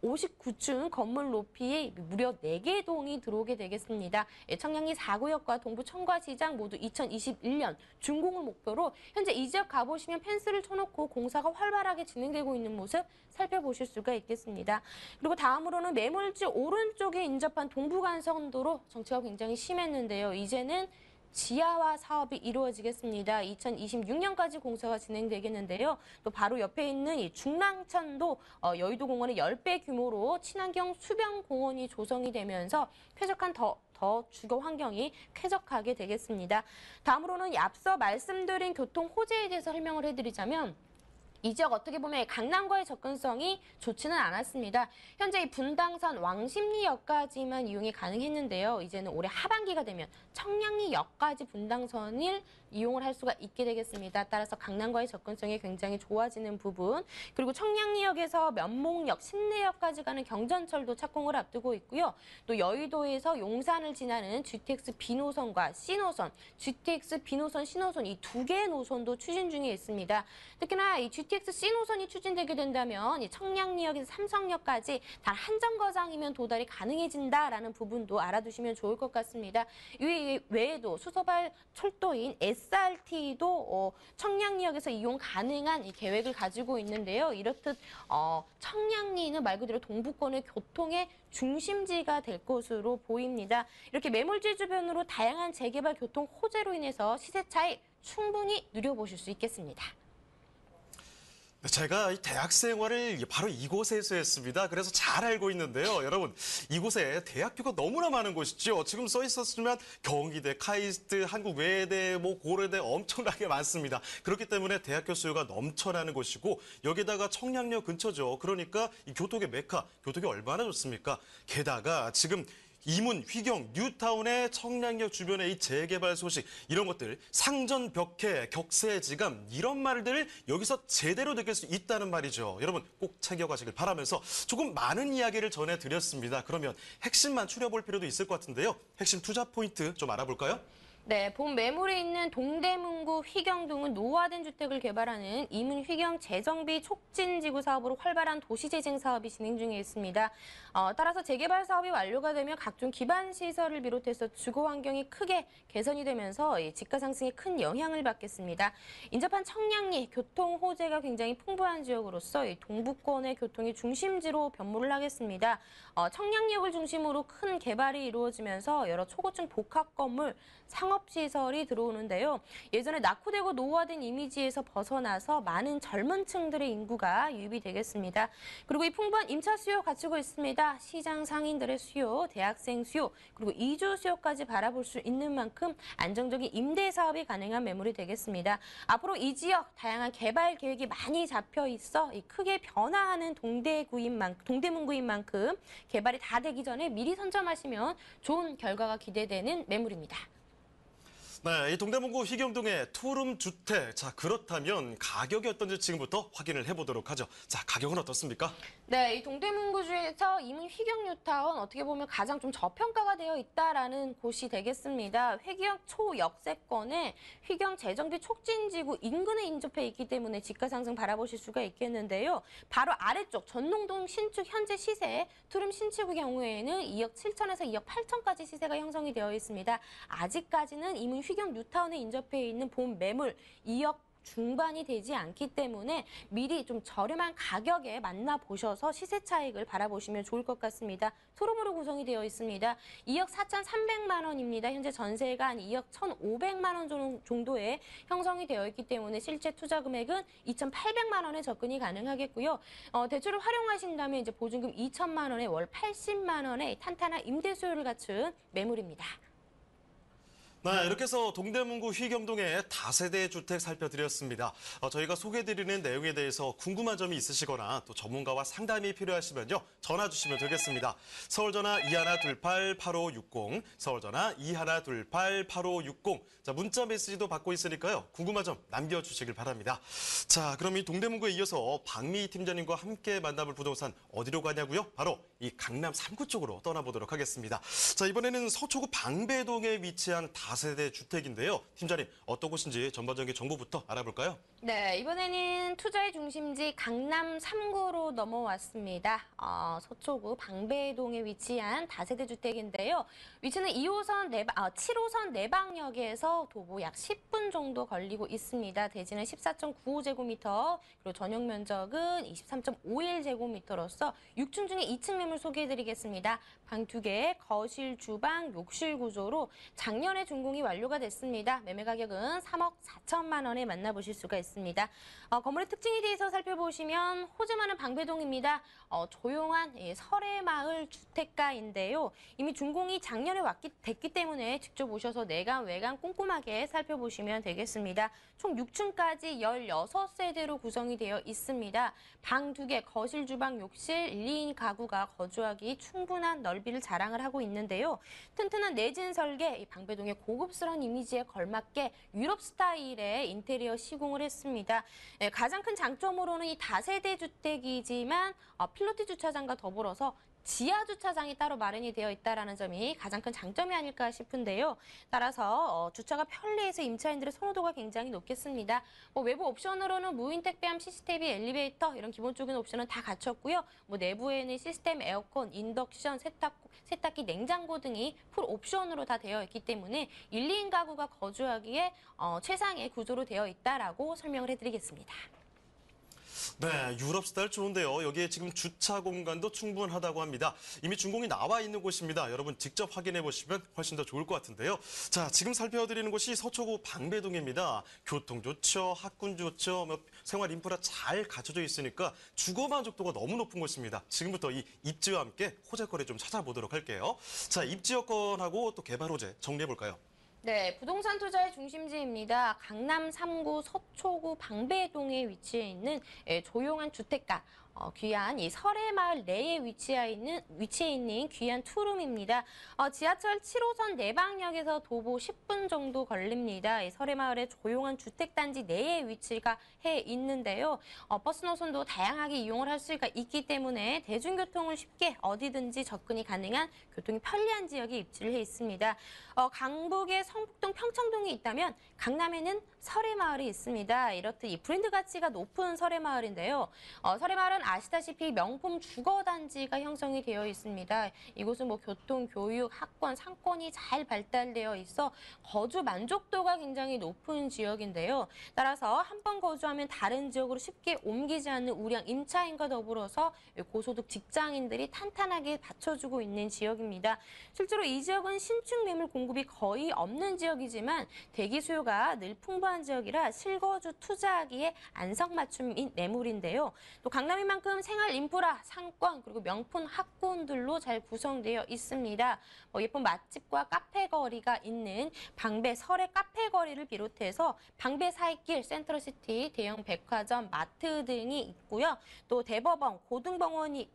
59층 건물 높이에 무려 4개 동이 들어오게 되겠습니다. 청량리 4구역과 동부 청과시장 모두 2021년 준공을 목표로 현재 이 지역 가보시면 펜스를 쳐놓고 공사가 활발하게 진행되고 있는 모습 살펴보실 수가 있겠습니다. 그리고 다음으로는 매물지 오른쪽에 인접한 동부간선도로 정체가 굉장히 심했는데요. 이제는 지하화 사업이 이루어지겠습니다. 2026년까지 공사가 진행되겠는데요. 또 바로 옆에 있는 이 중랑천도 여의도 공원의 10배 규모로 친환경 수변 공원이 조성이 되면서 쾌적한 더 주거 환경이 쾌적하게 되겠습니다. 다음으로는 앞서 말씀드린 교통 호재에 대해서 설명을 해드리자면 이 지역 어떻게 보면 강남과의 접근성이 좋지는 않았습니다. 현재 이 분당선 왕십리역까지만 이용이 가능했는데요. 이제는 올해 하반기가 되면 청량리역까지 분당선을 이용을 할 수가 있게 되겠습니다. 따라서 강남과의 접근성이 굉장히 좋아지는 부분, 그리고 청량리역에서 면목역, 신내역까지 가는 경전철도 착공을 앞두고 있고요. 또 여의도에서 용산을 지나는 GTX B노선과 C노선, GTX B노선, C노선 이 2개의 노선도 추진 중에 있습니다. 특히나 이 GTX C노선이 추진되게 된다면 이 청량리역에서 삼성역까지 단 한 정거장이면 도달이 가능해진다라는 부분도 알아두시면 좋을 것 같습니다. 이 외에도 수서발 철도인 SRT도 청량리역에서 이용 가능한 이 계획을 가지고 있는데요. 이렇듯 청량리는 말 그대로 동부권의 교통의 중심지가 될 것으로 보입니다. 이렇게 매물지 주변으로 다양한 재개발 교통 호재로 인해서 시세 차이 충분히 누려보실 수 있겠습니다. 제가 대학 생활을 바로 이곳에서 했습니다. 그래서 잘 알고 있는데요. 여러분, 이곳에 대학교가 너무나 많은 곳이죠. 지금 써 있었지만 경희대, 카이스트, 한국외대, 고려대 엄청나게 많습니다. 그렇기 때문에 대학교 수요가 넘쳐나는 곳이고 여기다가 청량리역 근처죠. 그러니까 이 교통의 메카, 교통이 얼마나 좋습니까? 게다가 지금 이문, 휘경, 뉴타운의 청량리역 주변의 이 재개발 소식, 이런 것들, 상전, 벽해, 격세지감, 이런 말들을 여기서 제대로 느낄 수 있다는 말이죠. 여러분 꼭 챙겨가시길 바라면서 조금 많은 이야기를 전해드렸습니다. 그러면 핵심만 추려볼 필요도 있을 것 같은데요. 핵심 투자 포인트 좀 알아볼까요? 네, 본 매물에 있는 동대문구 휘경동은 노후화된 주택을 개발하는 이문 휘경 재정비 촉진지구 사업으로 활발한 도시재생 사업이 진행 중에 있습니다. 따라서 재개발 사업이 완료가 되면 각종 기반 시설을 비롯해서 주거 환경이 크게 개선이 되면서 집가 상승에 큰 영향을 받겠습니다. 인접한 청량리 교통 호재가 굉장히 풍부한 지역으로서 동부권의 교통의 중심지로 변모를 하겠습니다. 청량리역을 중심으로 큰 개발이 이루어지면서 여러 초고층 복합 건물, 상업시설이 들어오는데요. 예전에 낙후되고 노후화된 이미지에서 벗어나서 많은 젊은 층들의 인구가 유입이 되겠습니다. 그리고 이 풍부한 임차 수요 갖추고 있습니다. 시장 상인들의 수요, 대학생 수요, 그리고 이주 수요까지 바라볼 수 있는 만큼 안정적인 임대 사업이 가능한 매물이 되겠습니다. 앞으로 이 지역 다양한 개발 계획이 많이 잡혀 있어 크게 변화하는 동대문구인 만큼 개발이 다 되기 전에 미리 선점하시면 좋은 결과가 기대되는 매물입니다. 네, 이 동대문구 휘경동의 투룸 주택. 자, 그렇다면 가격이 어떤지 지금부터 확인을 해보도록 하죠. 자, 가격은 어떻습니까? 네, 이 동대문구주에서 이문 휘경 뉴타운 어떻게 보면 가장 좀 저평가가 되어 있다라는 곳이 되겠습니다. 회기역 초역세권에 휘경 재정비 촉진지구 인근에 인접해 있기 때문에 집가 상승 바라보실 수가 있겠는데요. 바로 아래쪽 전농동 신축 현재 시세 투룸 신축의 경우에는 2억 7천에서 2억 8천까지 시세가 형성이 되어 있습니다. 아직까지는 이문 휘경 뉴타운에 인접해 있는 본 매물 2억 중반이 되지 않기 때문에 미리 좀 저렴한 가격에 만나보셔서 시세 차익을 바라보시면 좋을 것 같습니다. 소름으로 구성이 되어 있습니다. 2억 4,300만 원입니다. 현재 전세가 한 2억 1,500만 원 정도에 형성이 되어 있기 때문에 실제 투자 금액은 2,800만 원에 접근이 가능하겠고요. 대출을 활용하신다면 이제 보증금 2천만 원에 월 80만 원의 탄탄한 임대 수요를 갖춘 매물입니다. 네, 이렇게 해서 동대문구 휘경동의 다세대 주택 살펴드렸습니다. 저희가 소개해드리는 내용에 대해서 궁금한 점이 있으시거나 또 전문가와 상담이 필요하시면요. 전화 주시면 되겠습니다. 서울전화 2128-8560, 서울전화 2128-8560. 자, 문자 메시지도 받고 있으니까요. 궁금한 점 남겨주시길 바랍니다. 자, 그럼 이 동대문구에 이어서 박미희 팀장님과 함께 만나볼 부동산 어디로 가냐고요? 바로 이 강남 3구 쪽으로 떠나보도록 하겠습니다. 자, 이번에는 서초구 방배동에 위치한 다세대 주택인데요. 팀장님, 어떤 곳인지 전반적인 정보부터 알아볼까요? 네, 이번에는 투자의 중심지 강남 3구로 넘어왔습니다. 서초구 방배동에 위치한 다세대 주택인데요. 위치는 7호선 내방역에서 도보 약 10분 정도 걸리고 있습니다. 대지는 14.95제곱미터, 그리고 전용 면적은 23.51제곱미터로서 6층 중에 2층 매물 소개해드리겠습니다. 방 2개, 거실, 주방, 욕실 구조로 작년에 준공이 완료가 됐습니다. 매매 가격은 3억 4천만 원에 만나보실 수가 있습니다. 건물의 특징에 대해서 살펴보시면 호재 많은 방배동입니다. 조용한 설해마을 주택가인데요. 이미 준공이 작년에 됐기 때문에 직접 오셔서 내관, 외관 꼼꼼하게 살펴보시면 되겠습니다. 총 6층까지 16세대로 구성이 되어 있습니다. 방 2개, 거실, 주방, 욕실, 1, 2인 가구가 거주하기 충분한 넓이를 자랑을 하고 있는데요. 튼튼한 내진 설계, 방배동의 고급스러운 이미지에 걸맞게 유럽 스타일의 인테리어 시공을 했습니다. 가장 큰 장점으로는 이 다세대 주택이지만 필로티 주차장과 더불어서 지하 주차장이 따로 마련이 되어 있다는 점이 가장 큰 장점이 아닐까 싶은데요. 따라서 주차가 편리해서 임차인들의 선호도가 굉장히 높겠습니다. 외부 옵션으로는 무인 택배함, CCTV, 엘리베이터 이런 기본적인 옵션은 다 갖췄고요. 내부에는 시스템 에어컨, 인덕션, 세탁기, 냉장고 등이 풀 옵션으로 다 되어 있기 때문에 1, 2인 가구가 거주하기에 최상의 구조로 되어 있다라고 설명을 해드리겠습니다. 네, 유럽 스타일 좋은데요. 여기에 지금 주차 공간도 충분하다고 합니다. 이미 준공이 나와 있는 곳입니다. 여러분 직접 확인해 보시면 훨씬 더 좋을 것 같은데요. 자, 지금 살펴드리는 곳이 서초구 방배동입니다. 교통 좋죠, 학군 좋죠, 생활 인프라 잘 갖춰져 있으니까 주거 만족도가 너무 높은 곳입니다. 지금부터 이 입지와 함께 호재거리 좀 찾아보도록 할게요. 자, 입지 여건하고 또 개발 호재 정리해 볼까요? 네, 부동산 투자의 중심지입니다. 강남 3구 서초구 방배동에 위치해 있는 조용한 주택가. 귀한 이 설해마을 내에 위치해 있는 귀한 투룸입니다. 지하철 7호선 내방역에서 도보 10분 정도 걸립니다. 이 설해마을의 조용한 주택단지 내에 위치가 해 있는데요. 버스 노선도 다양하게 이용을 할 수가 있기 때문에 대중교통을 쉽게 어디든지 접근이 가능한 교통이 편리한 지역에 입지를 해 있습니다. 강북에 성북동, 평창동이 있다면 강남에는 설해마을이 있습니다. 이렇듯 이 브랜드 가치가 높은 설해마을인데요. 설해마을은 아시다시피 명품 주거단지가 형성이 되어 있습니다. 이곳은 교통, 교육, 학권, 상권이 잘 발달되어 있어 거주 만족도가 굉장히 높은 지역인데요. 따라서 한 번 거주하면 다른 지역으로 쉽게 옮기지 않는 우량 임차인과 더불어서 고소득 직장인들이 탄탄하게 받쳐주고 있는 지역입니다. 실제로 이 지역은 신축 매물 공급이 거의 없는 지역이지만 대기 수요가 늘 풍부한 지역이라 실거주 투자하기에 안성맞춤인 매물인데요. 또 강남인 만큼 생활 인프라, 상권, 그리고 명품 학군들로 잘 구성되어 있습니다. 예쁜 맛집과 카페 거리가 있는 방배 설해 카페 거리를 비롯해서 방배 사이길, 센트럴시티, 대형 백화점, 마트 등이 있고요. 또 대법원, 고등법원이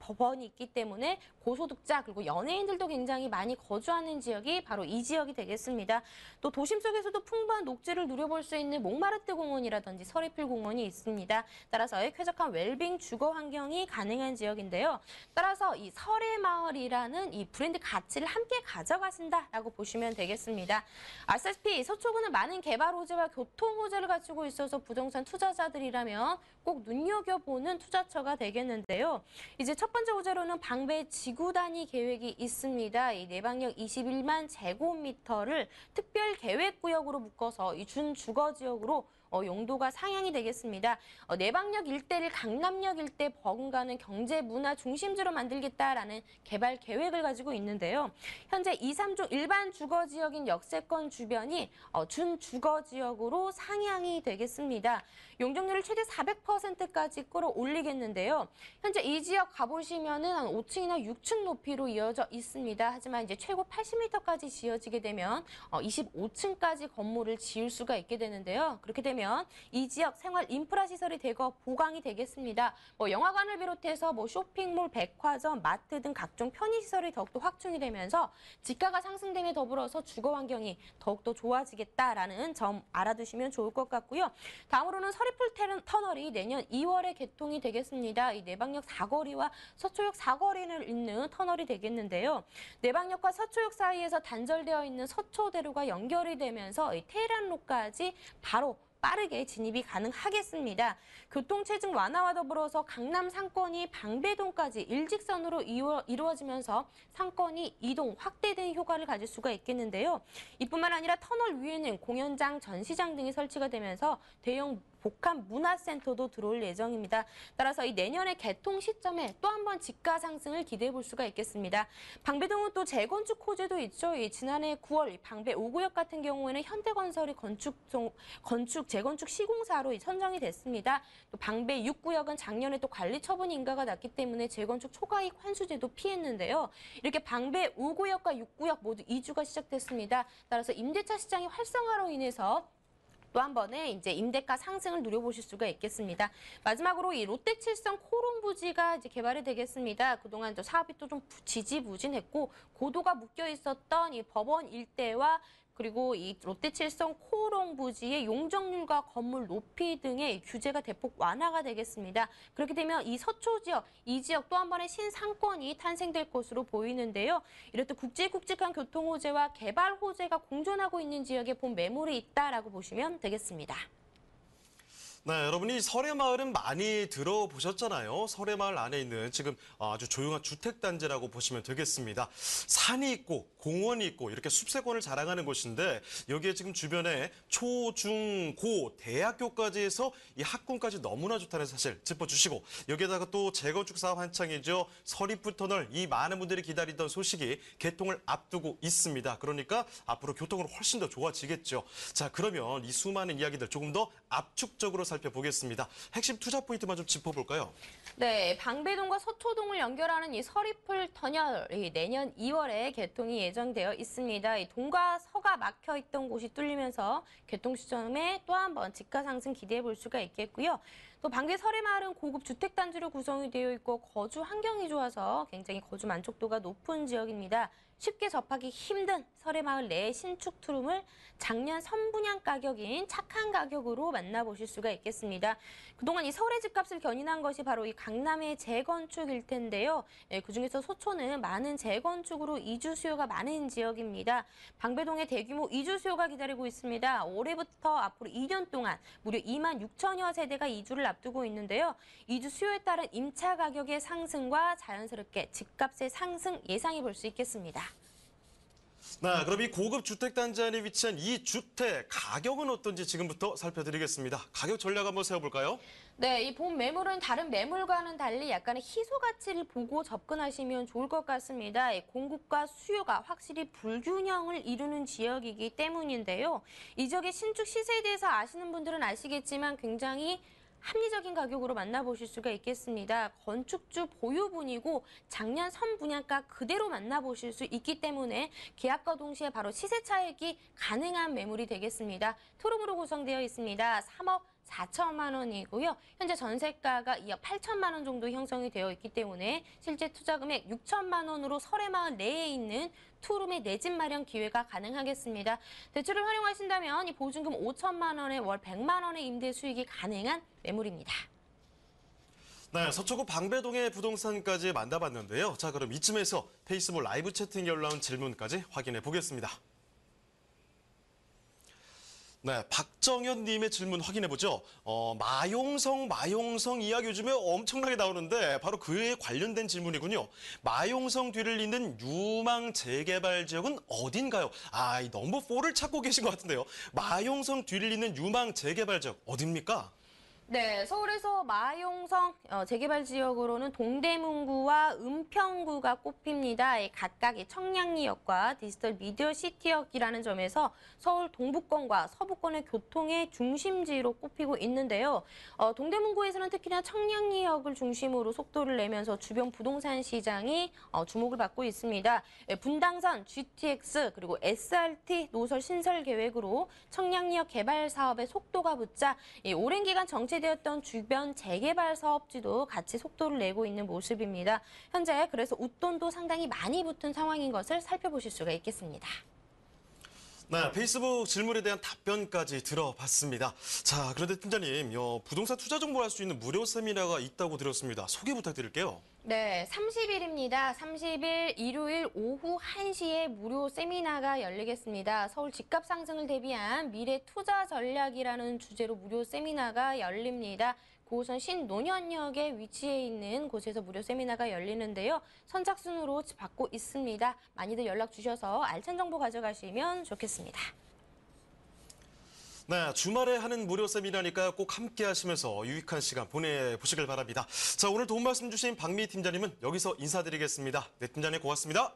있기 때문에 고소득자 그리고 연예인들도 굉장히 많이 거주하는 지역이 바로 이 지역이 되겠습니다. 또 도심 속에서도 풍부한 녹지를 누려볼 수 있는 몽마르트 공원이라든지 서리풀 공원이 있습니다. 따라서 쾌적한 웰빙 주거 환경이 가능한 지역인데요. 따라서 이 설해마을이라는 이 브랜드 가치를 함께 가져가신다라고 보시면 되겠습니다. 아시다시피 서초구는 많은 개발 호재와 교통 호재를 갖추고 있어서 부동산 투자자들이라면 꼭 눈여겨보는 투자처가 되겠는데요. 이제 첫 번째 호재로는 방배 지구 단위 계획이 있습니다. 이 내방역 21만 제곱미터를 특별 계획구역으로 묶어서 이 준주거 지역으로 용도가 상향이 되겠습니다. 내방역 일대를 강남역 일대 버금가는 경제 문화 중심지로 만들겠다라는 개발 계획을 가지고 있는데요. 현재 2, 3종 일반 주거 지역인 역세권 주변이 준주거 지역으로 상향이 되겠습니다. 용적률을 최대 400%까지 끌어올리겠는데요. 현재 이 지역 가보시면은 한 5층이나 6층 높이로 이어져 있습니다. 하지만 이제 최고 80m까지 지어지게 되면 25층까지 건물을 지을 수가 있게 되는데요. 그렇게 되면 이 지역 생활 인프라 시설이 대거 보강이 되겠습니다. 영화관을 비롯해서 쇼핑몰, 백화점, 마트 등 각종 편의 시설이 더욱더 확충이 되면서 지가가 상승됨에 더불어서 주거 환경이 더욱더 좋아지겠다라는 점 알아두시면 좋을 것 같고요. 다음으로는 서리풀 터널이 내년 2월에 개통이 되겠습니다. 이 내방역 사거리와 서초역 사거리를 잇는 터널이 되겠는데요. 내방역과 서초역 사이에서 단절되어 있는 서초대로가 연결이 되면서 이 테헤란로까지 바로 빠르게 진입이 가능하겠습니다. 교통체증 완화와 더불어서 강남 상권이 방배동까지 일직선으로 이루어지면서 상권이 이동, 확대된 효과를 가질 수가 있겠는데요. 이뿐만 아니라 터널 위에는 공연장, 전시장 등이 설치가 되면서 대형 복합 문화센터도 들어올 예정입니다. 따라서 이 내년의 개통 시점에 또 한 번 집가 상승을 기대해 볼 수가 있겠습니다. 방배동은 또 재건축 호재도 있죠. 지난해 9월 방배 5구역 같은 경우에는 현대건설이 재건축 시공사로 선정이 됐습니다. 또 방배 6구역은 작년에 또 관리 처분 인가가 났기 때문에 재건축 초과이익 환수제도 피했는데요. 이렇게 방배 5구역과 6구역 모두 이주가 시작됐습니다. 따라서 임대차 시장의 활성화로 인해서 또 한 번의 이제 임대가 상승을 누려보실 수가 있겠습니다. 마지막으로 이 롯데칠성 코롱 부지가 이제 개발이 되겠습니다. 그동안 또 사업이 또 좀 지지부진했고 고도가 묶여 있었던 이 법원 일대와 그리고 이 롯데칠성 코롱 부지의 용적률과 건물 높이 등의 규제가 대폭 완화가 되겠습니다. 그렇게 되면 이 서초 지역, 이 지역 또 한 번의 신상권이 탄생될 것으로 보이는데요. 이렇듯 굵직굵직한 교통 호재와 개발 호재가 공존하고 있는 지역에 본 매물이 있다라고 보시면 되겠습니다. 네, 여러분이 설해마을은 많이 들어보셨잖아요. 설해마을 안에 있는 지금 아주 조용한 주택단지라고 보시면 되겠습니다. 산이 있고 공원이 있고 이렇게 숲세권을 자랑하는 곳인데 여기에 지금 주변에 초, 중, 고, 대학교까지 해서 이 학군까지 너무나 좋다는 사실 짚어주시고 여기에다가 또 재건축 사업 한창이죠. 서리풀 터널 이 많은 분들이 기다리던 소식이 개통을 앞두고 있습니다. 그러니까 앞으로 교통은 훨씬 더 좋아지겠죠. 자, 그러면 이 수많은 이야기들 조금 더 압축적으로 살펴보겠습니다. 핵심 투자 포인트만 좀 짚어볼까요? 네, 방배동과 서초동을 연결하는 이 서리풀 터널 내년 2월에 개통이 예정되어 있습니다. 이 동과 서 혀가 막혀 있던 곳이 뚫리면서 교통시점에 또 한 번 집가 상승 기대해 볼 수가 있겠고요. 또 방배 설해마을은 고급 주택단지로 구성이 되어 있고 거주 환경이 좋아서 굉장히 거주 만족도가 높은 지역입니다. 쉽게 접하기 힘든 설해마을 내 신축 투룸을 작년 선분양 가격인 착한 가격으로 만나보실 수가 있겠습니다. 그동안 이 서울의 집값을 견인한 것이 바로 이 강남의 재건축일 텐데요. 그중에서 소초는 많은 재건축으로 이주 수요가 많은 지역입니다. 방배동에 대규모 이주 수요가 기다리고 있습니다. 올해부터 앞으로 2년 동안 무려 2만 6천여 세대가 이주를 앞두고 있는데요. 이주 수요에 따른 임차 가격의 상승과 자연스럽게 집값의 상승 예상해 볼 수 있겠습니다. 네, 그럼 이 고급 주택단지 안에 위치한 이 주택 가격은 어떤지 지금부터 살펴드리겠습니다. 가격 전략 한번 세워볼까요? 네, 이 본 매물은 다른 매물과는 달리 약간의 희소 가치를 보고 접근하시면 좋을 것 같습니다. 공급과 수요가 확실히 불균형을 이루는 지역이기 때문인데요. 이 지역의 신축 시세에 대해서 아시는 분들은 아시겠지만 굉장히 합리적인 가격으로 만나보실 수가 있겠습니다. 건축주 보유분이고 작년 선분양가 그대로 만나보실 수 있기 때문에 계약과 동시에 바로 시세 차익이 가능한 매물이 되겠습니다. 투룸으로 구성되어 있습니다. 3억 4천만 원이고요. 현재 전세가가 2억 8천만 원 정도 형성이 되어 있기 때문에 실제 투자 금액 6천만 원으로 설해마을 내에 있는 투룸의 내 집 마련 기회가 가능하겠습니다. 대출을 활용하신다면 이 보증금 5천만 원에 월 100만 원의 임대 수익이 가능한 매물입니다. 네, 서초구 방배동의 부동산까지 만나봤는데요. 자, 그럼 이쯤에서 페이스북 라이브 채팅에 올라온 질문까지 확인해 보겠습니다. 네, 박정현 님의 질문 확인해보죠. 마용성 이야기 요즘에 엄청나게 나오는데 바로 그에 관련된 질문이군요. 마용성 뒤를 잇는 유망 재개발 지역은 어딘가요? 이 넘버 4를 찾고 계신 것 같은데요. 마용성 뒤를 잇는 유망 재개발 지역 어딥니까? 네, 서울에서 마용성 재개발 지역으로는 동대문구와 은평구가 꼽힙니다. 각각의 청량리역과 디지털 미디어 시티역이라는 점에서 서울 동부권과 서부권의 교통의 중심지로 꼽히고 있는데요. 동대문구에서는 특히나 청량리역을 중심으로 속도를 내면서 주변 부동산 시장이 주목을 받고 있습니다. 분당선, GTX 그리고 SRT 노설 신설 계획으로 청량리역 개발 사업에 속도가 붙자 오랜 기간 정체되었던 주변 재개발 사업지도 같이 속도를 내고 있는 모습입니다. 현재 그래서 웃돈도 상당히 많이 붙은 상황인 것을 살펴보실 수가 있겠습니다. 네, 페이스북 질문에 대한 답변까지 들어봤습니다. 자, 그런데 팀장님, 부동산 투자 정보를 할 수 있는 무료 세미나가 있다고 들었습니다. 소개 부탁드릴게요. 네, 30일입니다. 30일 일요일 오후 1시에 무료 세미나가 열리겠습니다. 서울 집값 상승을 대비한 미래 투자 전략이라는 주제로 무료 세미나가 열립니다. 9호선 신논현역에 위치해 있는 곳에서 무료 세미나가 열리는데요. 선착순으로 받고 있습니다. 많이들 연락 주셔서 알찬 정보 가져가시면 좋겠습니다. 네, 주말에 하는 무료 세미나니까 꼭 함께 하시면서 유익한 시간 보내보시길 바랍니다. 자, 오늘 도움 말씀 주신 박미 팀장님은 여기서 인사드리겠습니다. 네, 팀장님 고맙습니다.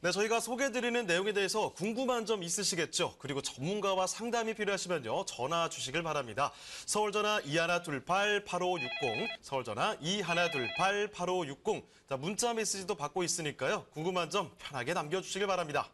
네, 저희가 소개해드리는 내용에 대해서 궁금한 점 있으시겠죠? 그리고 전문가와 상담이 필요하시면요, 전화 주시길 바랍니다. 서울전화 2128-8560, 서울전화 2128-8560. 자, 문자 메시지도 받고 있으니까요, 궁금한 점 편하게 남겨주시길 바랍니다.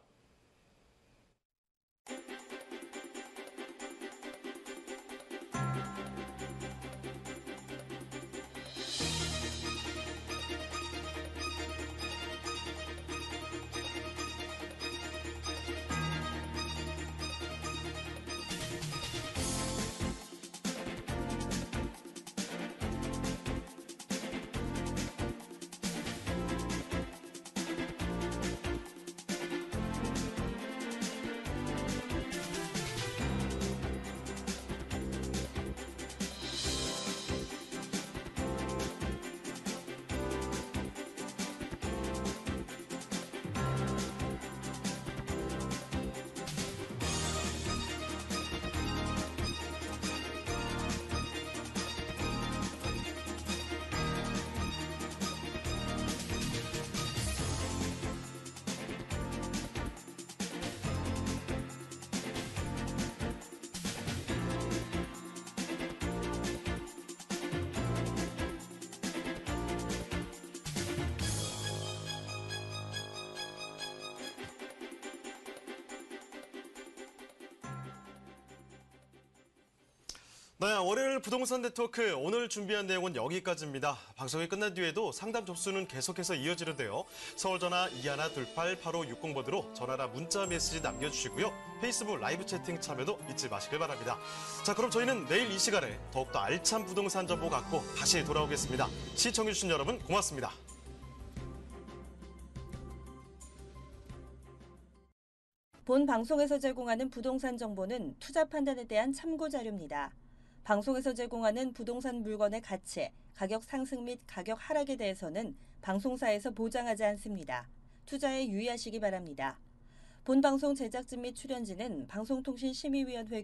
네, 월요일 부동산 네트워크 오늘 준비한 내용은 여기까지입니다. 방송이 끝난 뒤에도 상담 접수는 계속해서 이어지는데요. 서울전화 2128-8560번으로 전화나 문자 메시지 남겨주시고요. 페이스북 라이브 채팅 참여도 잊지 마시길 바랍니다. 자, 그럼 저희는 내일 이 시간에 더욱더 알찬 부동산 정보 갖고 다시 돌아오겠습니다. 시청해주신 여러분 고맙습니다. 본 방송에서 제공하는 부동산 정보는 투자 판단에 대한 참고 자료입니다. 방송에서 제공하는 부동산 물건의 가치, 가격 상승 및 가격 하락에 대해서는 방송사에서 보장하지 않습니다. 투자에 유의하시기 바랍니다. 본 방송 제작진 및 출연진은 방송통신심의위원회